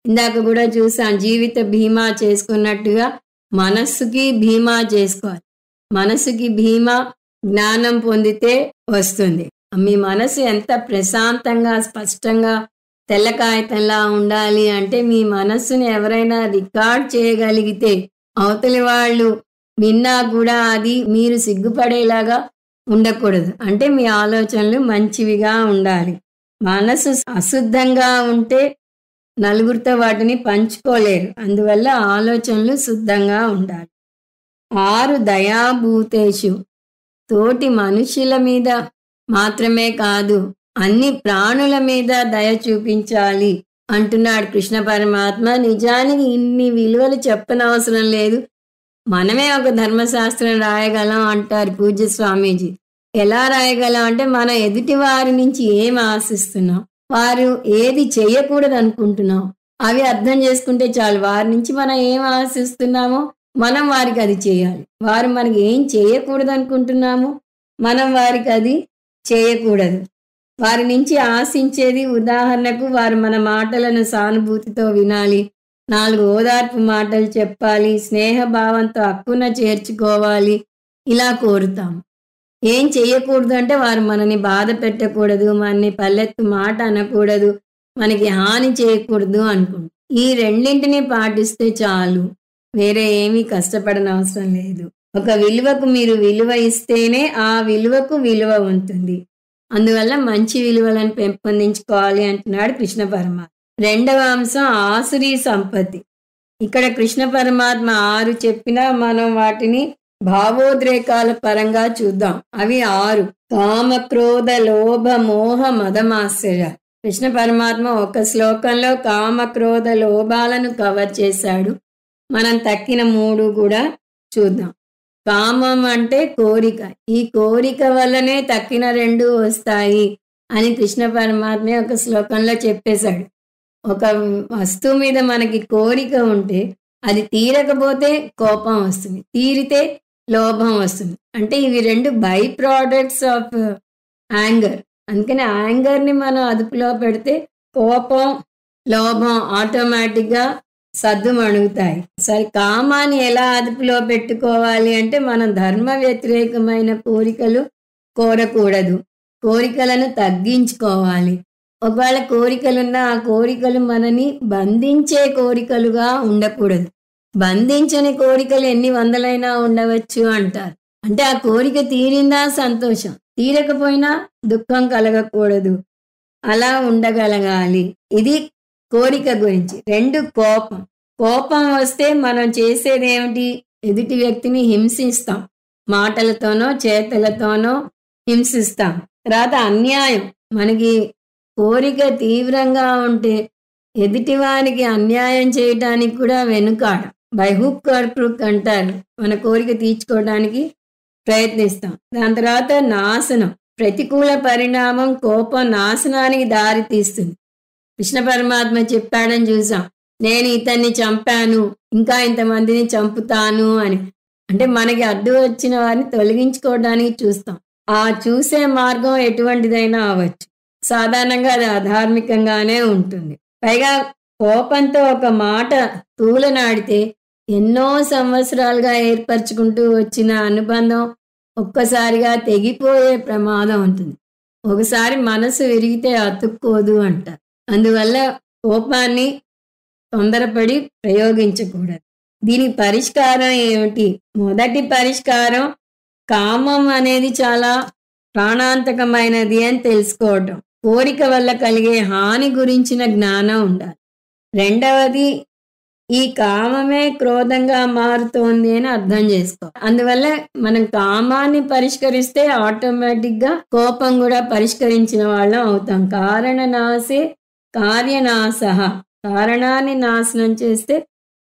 Speaker 1: ఇందాక కూడా చూసాం, జీవిత బీమా చేసుకున్నట్టుగా మనస్సుకి బీమా చేసుకోవాలి. మనసుకి బీమా జ్ఞానం పొందితే వస్తుంది. మీ మనసు ఎంత ప్రశాంతంగా, స్పష్టంగా, తెల్ల కాగితంలా ఉండాలి అంటే మీ మనస్సుని ఎవరైనా రికార్డ్ చేయగలిగితే అవతలి వాళ్ళు విన్నా కూడా అది మీరు సిగ్గుపడేలాగా ఉండకూడదు. అంటే మీ ఆలోచనలు మంచివిగా ఉండాలి. మనసు అశుద్ధంగా ఉంటే నలుగురితో వాటిని పంచుకోలేరు. అందువల్ల ఆలోచనలు శుద్ధంగా ఉండాలి. 6 దయాభూతేషు. తోటి మనుషుల మీద మాత్రమే కాదు, అన్ని ప్రాణుల మీద దయ చూపించాలి అంటున్నాడు కృష్ణ పరమాత్మ. నిజానికి ఇన్ని విలువలు చెప్పనవసరం లేదు. మనమే ఒక ధర్మశాస్త్రం రాయగలం అంటారు పూజ్య స్వామీజీ. ఎలా రాయగలం అంటే మనం ఎదుటి వారి నుంచి ఏం ఆశిస్తున్నాం, వారు ఏది చేయకూడదు అనుకుంటున్నాం, అవి అర్థం చేసుకుంటే చాలు. వారి నుంచి మనం ఏం ఆశిస్తున్నామో మనం వారికి అది చేయాలి. వారు మనకి ఏం చేయకూడదు అనుకుంటున్నాము, మనం వారికి అది చేయకూడదు. వారి నుంచి ఆశించేది, ఉదాహరణకు వారు మన మాటలను సానుభూతితో వినాలి, 4 ఓదార్పు మాటలు చెప్పాలి, స్నేహభావంతో హక్కున చేర్చుకోవాలి, ఇలా కోరుతాము. ఏం చేయకూడదు అంటే వారు మనని బాధ పెట్టకూడదు, మనని పల్లెత్తు మాట అనకూడదు, మనకి హాని చేయకూడదు అనుకుంటాం. ఈ రెండింటిని పాటిస్తే చాలు, వేరే ఏమీ కష్టపడనవసరం లేదు. ఒక విలువకు మీరు విలువ ఇస్తేనే ఆ విలువకు విలువ ఉంటుంది. అందువల్ల మంచి విలువలను పెంపొందించుకోవాలి అంటున్నాడు కృష్ణ పరమాత్మ. రెండవ అంశం ఆసురీ సంపత్తి. ఇక్కడ కృష్ణ పరమాత్మ 6 చెప్పినా మనం వాటిని భావోద్రేకాల పరంగా చూద్దాం. అవి 6: కామ, క్రోధ, లోభ, మోహ, మదమాశ్చర్య. కృష్ణ పరమాత్మ ఒక శ్లోకంలో కామ, క్రోధ, లోభాలను కవర్ చేశాడు. మనం తక్కిన 3 కూడా చూద్దాం. కామం అంటే కోరిక. ఈ కోరిక వల్లనే తక్కిన 2 వస్తాయి అని కృష్ణ పరమాత్మ ఒక శ్లోకంలో చెప్పేశాడు. ఒక వస్తువు మీద మనకి కోరిక ఉంటే అది తీరకపోతే కోపం వస్తుంది, తీరితే లోభం వస్తుంది. అంటే ఇవి 2 బై ప్రోడక్ట్స్ ఆఫ్ యాంగర్. అందుకని యాంగర్ని మనం అదుపులో పెడితే కోపం, లోభం ఆటోమేటిక్గా సద్దుమణుగుతాయి. సరే, కామాన్ని ఎలా అదుపులో పెట్టుకోవాలి అంటే మనం ధర్మ వ్యతిరేకమైన కోరికలు కోరకూడదు, కోరికలను తగ్గించుకోవాలి. ఒకవేళ కోరికలున్నా ఆ కోరికలు మనని బంధించే కోరికలుగా ఉండకూడదు. బంధించని కోరికలు ఎన్ని వందలైనా ఉండవచ్చు అంటారు. అంటే ఆ కోరిక తీరిందా సంతోషం, తీరకపోయినా దుఃఖం కలగకూడదు, అలా ఉండగలగాలి. ఇది కోరిక గురించి. 2 కోపం. కోపం వస్తే మనం చేసేది ఏమిటి? ఎదుటి వ్యక్తిని హింసిస్తాం, మాటలతోనో చేతలతోనో హింసిస్తాం. తర్వాత అన్యాయం. మనకి కోరిక తీవ్రంగా ఉంటే ఎదుటివారికి అన్యాయం చేయటానికి కూడా వెనుకాడ, బై హుక్ ఆర్ క్రూక్ అంటారు. మన కోరిక తీర్చుకోవడానికి ప్రయత్నిస్తాం. దాని తర్వాత నాశనం. ప్రతికూల పరిణామం కోపం నాశనానికి దారి తీస్తుంది. కృష్ణ పరమాత్మ చెప్పాడని చూసాం, నేను ఇతన్ని చంపాను, ఇంకా ఇంతమందిని చంపుతాను అని. అంటే మనకి అడ్డు వచ్చిన వారిని తొలగించుకోవడానికి చూస్తాం. ఆ చూసే మార్గం ఎటువంటిదైనా అవ్వచ్చు. సాధారణంగా అది అధార్మికంగానే ఉంటుంది. పైగా కోపంతో ఒక మాట తూలనాడితే ఎన్నో సంవత్సరాలుగా ఏర్పరచుకుంటూ వచ్చిన అనుబంధం ఒక్కసారిగా తెగిపోయే ప్రమాదం ఉంటుంది. ఒకసారి మనసు విరిగితే అతుక్కోదు అంటారు. అందువల్ల కోపాన్ని తొందరపడి ప్రయోగించకూడదు. దీని పరిష్కారం ఏమిటి? మొదటి పరిష్కారం కామం అనేది చాలా ప్రాణాంతకమైనది అని తెలుసుకోవటం. కోరిక వల్ల కలిగే హాని గురించిన జ్ఞానం ఉండాలి. రెండవది, ఈ కామమే క్రోధంగా మారుతోంది అని అర్థం చేసుకోవాలి. అందువల్ల మనం కామాన్ని పరిష్కరిస్తే ఆటోమేటిక్గా కోపం కూడా పరిష్కరించిన వాళ్ళం అవుతాం. కారణనాశే కార్యనాశ. కారణాన్ని నాశనం చేస్తే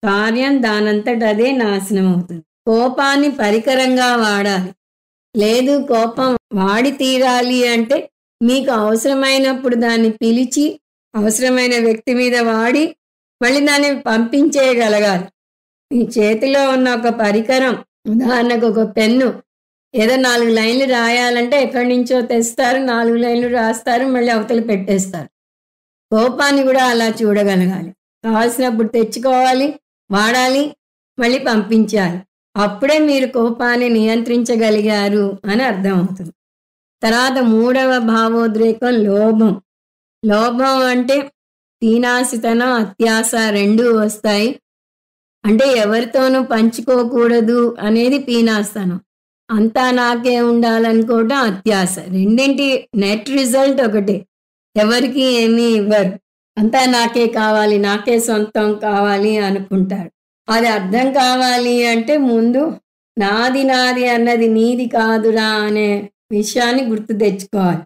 Speaker 1: కార్యం దానంతట అదే నాశనం అవుతుంది. కోపాన్ని పరికరంగా వాడాలి. లేదు కోపం వాడి తీరాలి అంటే మీకు అవసరమైనప్పుడు దాన్ని పిలిచి అవసరమైన వ్యక్తి మీద వాడి మళ్ళీ దాన్ని పంపించేయగలగాలి. మీ చేతిలో ఉన్న ఒక పరికరం, ఉదాహరణకు ఒక పెన్ను, ఏదో 4 లైన్లు రాయాలంటే ఎక్కడి నుంచో తెస్తారు, 4 లైన్లు రాస్తారు, మళ్ళీ అవతల పెట్టేస్తారు. కోపాన్ని కూడా అలా చూడగలగాలి. కావాల్సినప్పుడు తెచ్చుకోవాలి, వాడాలి, మళ్ళీ పంపించాలి. అప్పుడే మీరు కోపాన్ని నియంత్రించగలిగారు అని అర్థమవుతుంది. తర్వాత 3వ భావోద్రేకం లోభం. లోభం అంటే తీనాసితనం, అత్యాశ 2 వస్తాయి. అంటే ఎవరితోనూ పంచుకోకూడదు అనేది పీనాస్తనం, అంతా నాకే ఉండాలనుకోవటం అత్యాశ. రెండింటి నెట్ రిజల్ట్ ఒకటే, ఎవరికి ఏమీ ఇవ్వరు, అంతా నాకే కావాలి, నాకే సొంతం కావాలి అనుకుంటారు. అది అర్థం కావాలి అంటే ముందు నాది నాది అన్నది నీది కాదురా అనే విషయాన్ని గుర్తు తెచ్చుకోవాలి.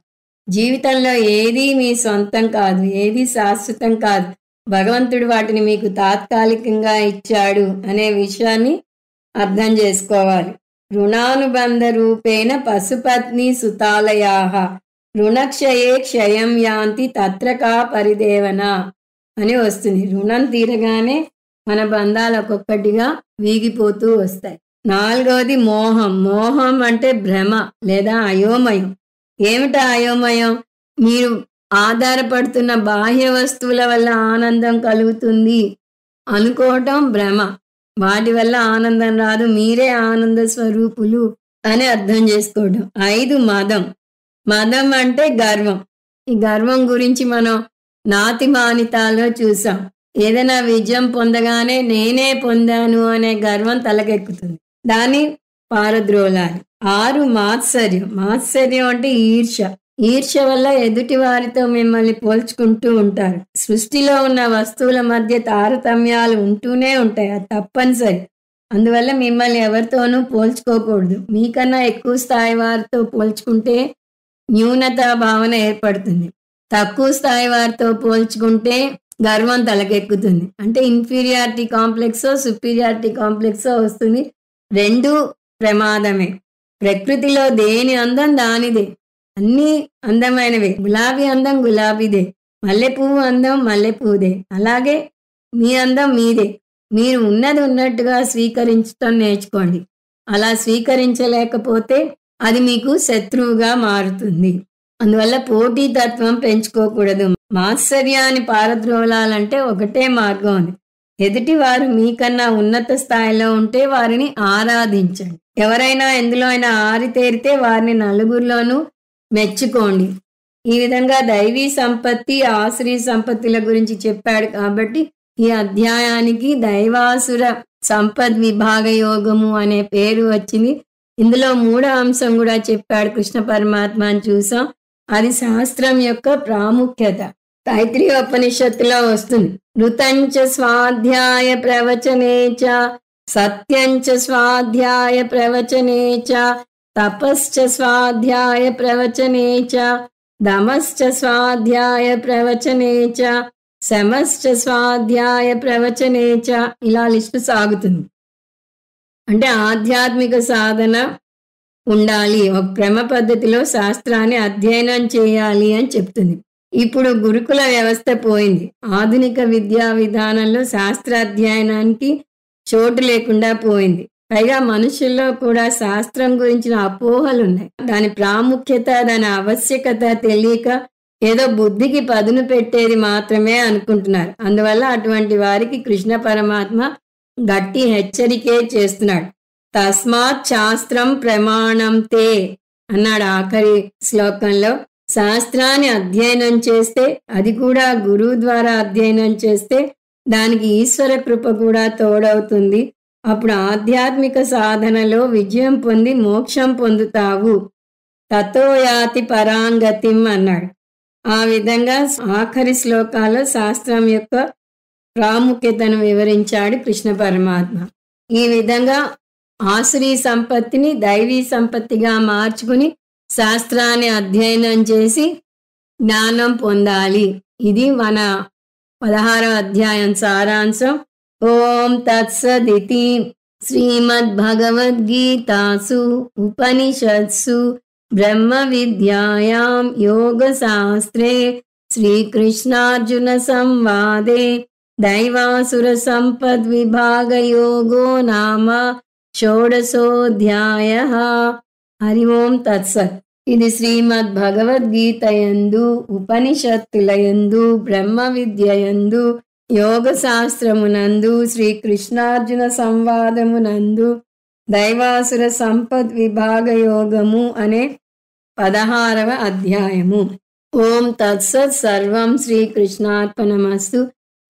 Speaker 1: జీవితంలో ఏది మీ సొంతం కాదు, ఏది శాశ్వతం కాదు. భగవంతుడు వాటిని మీకు తాత్కాలికంగా ఇచ్చాడు అనే విషయాన్ని అర్థం చేసుకోవాలి. రుణానుబంధ రూపేణ పశుపత్ని సుతాలయాహ రుణక్షయే క్షయం యాంతి తత్రకా పరిదేవన అని వస్తుంది. రుణం తీరగానే మన బంధాలు ఒక్కొక్కటిగా వీగిపోతూ వస్తాయి. 4వది మోహం. మోహం అంటే భ్రమ లేదా అయోమయం. ఏమిటా అయోమయం? మీరు ఆధారపడుతున్న బాహ్య వస్తువుల వల్ల ఆనందం కలుగుతుంది అనుకోవటం భ్రమ. వాటి వల్ల ఆనందం రాదు, మీరే ఆనంద స్వరూపులు అని అర్థం చేసుకోవటం. 5 మదం. మదం అంటే గర్వం. ఈ గర్వం గురించి మనం నాతి మానితాలో చూసాం. ఏదైనా విజయం పొందగానే నేనే పొందాను అనే గర్వం తలకెక్కుతుంది, దాన్ని పారద్రోలాలి. 6 మాత్సర్యం. మాత్సర్యం అంటే ఈర్ష్య. ఈర్ష్య వల్ల ఎదుటి వారితో మిమ్మల్ని పోల్చుకుంటూ ఉంటారు. సృష్టిలో ఉన్న వస్తువుల మధ్య తారతమ్యాలు ఉంటూనే ఉంటాయి, అది తప్పనిసరి. అందువల్ల మిమ్మల్ని ఎవరితోనూ పోల్చుకోకూడదు. మీకన్నా ఎక్కువ స్థాయి వారితో పోల్చుకుంటే న్యూనతా భావన ఏర్పడుతుంది. తక్కువ స్థాయి వారితో పోల్చుకుంటే గర్వం తలకెక్కుతుంది. అంటే ఇన్ఫీరియారిటీ కాంప్లెక్సో సుపీరియారిటీ కాంప్లెక్సో వస్తుంది. రెండూ ప్రమాదమే. ప్రకృతిలో దేని అందం దానిదే, అన్నీ అందమైనవే. గులాబీ అందం గులాబీదే, మల్లెపువ్వు అందం మల్లెపువ్వుదే. అలాగే మీ అందం మీదే. మీరు ఉన్నది ఉన్నట్టుగా స్వీకరించడం నేర్చుకోండి. అలా స్వీకరించలేకపోతే అది మీకు శత్రువుగా మారుతుంది. అందువల్ల పోటీతత్వం పెంచుకోకూడదు. మాత్సర్యాన్ని పారద్రోలాలంటే ఒకటే మార్గం ఉంది. ఎదుటి వారు మీకన్నా ఉన్నత స్థాయిలో ఉంటే వారిని ఆరాధించండి. ఎవరైనా ఎందులో అయినా ఆరితేరితే వారిని నలుగురిలోనూ మెచ్చుకోండి. ఈ విధంగా దైవీ సంపత్తి ఆశ్రీ సంపత్తుల గురించి చెప్పాడు. కాబట్టి ఈ అధ్యాయానికి దైవాసుర సంపద్ విభాగ యోగము అనే పేరు వచ్చింది. ఇందులో మూడో అంశం కూడా చెప్పాడు కృష్ణ పరమాత్మ అని చూసాం. అది శాస్త్రం యొక్క ప్రాముఖ్యత. తైత్రీయోపనిషత్తులో వస్తుంది. ఋతంచ స్వాధ్యాయ ప్రవచనేచ సత్యంచ స్వాధ్యాయ ప్రవచనేచ తపశ్చ స్వాధ్యాయ ప్రవచనేచ దమశ్చ స్వాధ్యాయ ప్రవచనేచ శమశ్చ స్వాధ్యాయ ప్రవచనేచ. ఇలా లిస్టు సాగుతుంది. అంటే ఆధ్యాత్మిక సాధన ఉండాలి, ఒక క్రమ పద్ధతిలో శాస్త్రాన్ని అధ్యయనం చేయాలి అని చెప్తుంది. ఇప్పుడు గురుకుల వ్యవస్థ పోయింది. ఆధునిక విద్యా విధానంలో శాస్త్రాధ్యయనానికి చోటు లేకుండా పోయింది. పైగా మనుషుల్లో కూడా శాస్త్రం గురించిన అపోహలు ఉన్నాయి. దాని ప్రాముఖ్యత, దాని ఆవశ్యకత తెలియక ఏదో బుద్ధికి పదును పెట్టేది మాత్రమే అనుకుంటున్నారు. అందువల్ల అటువంటి వారికి కృష్ణ పరమాత్మ గట్టి హెచ్చరికే చేస్తున్నాడు. తస్మాత్ శాస్త్రం ప్రమాణం తే అన్నాడు ఆఖరి శ్లోకంలో. శాస్త్రాన్ని అధ్యయనం చేస్తే, అది కూడా గురువు ద్వారా అధ్యయనం చేస్తే దానికి ఈశ్వర కృప కూడా తోడవుతుంది. అప్పుడు ఆధ్యాత్మిక సాధనలో విజయం పొంది మోక్షం పొందుతావు. తతో యాతి పరాంగతిం అన్నాడు. ఆ విధంగా ఆఖరి శ్లోకాల్లో శాస్త్రం యొక్క ప్రాముఖ్యతను వివరించాడు కృష్ణ పరమాత్మ. ఈ విధంగా ఆసురీ సంపత్తిని దైవీ సంపత్తిగా మార్చుకుని శాస్త్రాన్ని అధ్యయనం చేసి జ్ఞానం పొందాలి. ఇది మన 16వ అధ్యాయం సారాంశం. ఓం తత్సదితి శ్రీమద్భగవద్గీతాసు ఉపనిషత్సు బ్రహ్మ విద్యాయాం యోగశాస్త్రే శ్రీకృష్ణార్జున సంవాదే దైవాసుర సంపద్విభాగయోగో నామ షోడశోऽధ్యాయః. హరి ఓం తత్సత్. ఇది శ్రీమద్ భగవద్గీతయందు, ఉపనిషత్తులయందు, బ్రహ్మ విద్యయందు, యోగ శాస్త్రమునందు, శ్రీకృష్ణార్జున సంవాదమునందు దైవాసుర సంపద్ విభాగ యోగము అనే 16వ అధ్యాయము. ఓం తత్సత్. సర్వం శ్రీకృష్ణార్పణమస్తు.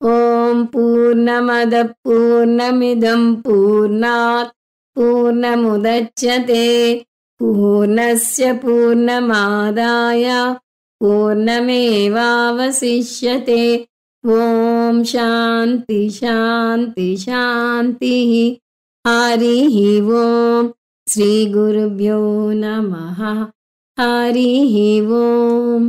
Speaker 1: ఓం పూర్ణమద పూర్ణమిదం పూర్ణాత్ పూర్ణముదచ్యతే పూర్ణస్య పూర్ణమాదాయ పూర్ణమేవావశిష్యతే. ఓం శాంతి శాంతి శాంతి. హరి ఓం. శ్రీ గురుభ్యో నమః. హరి ఓం.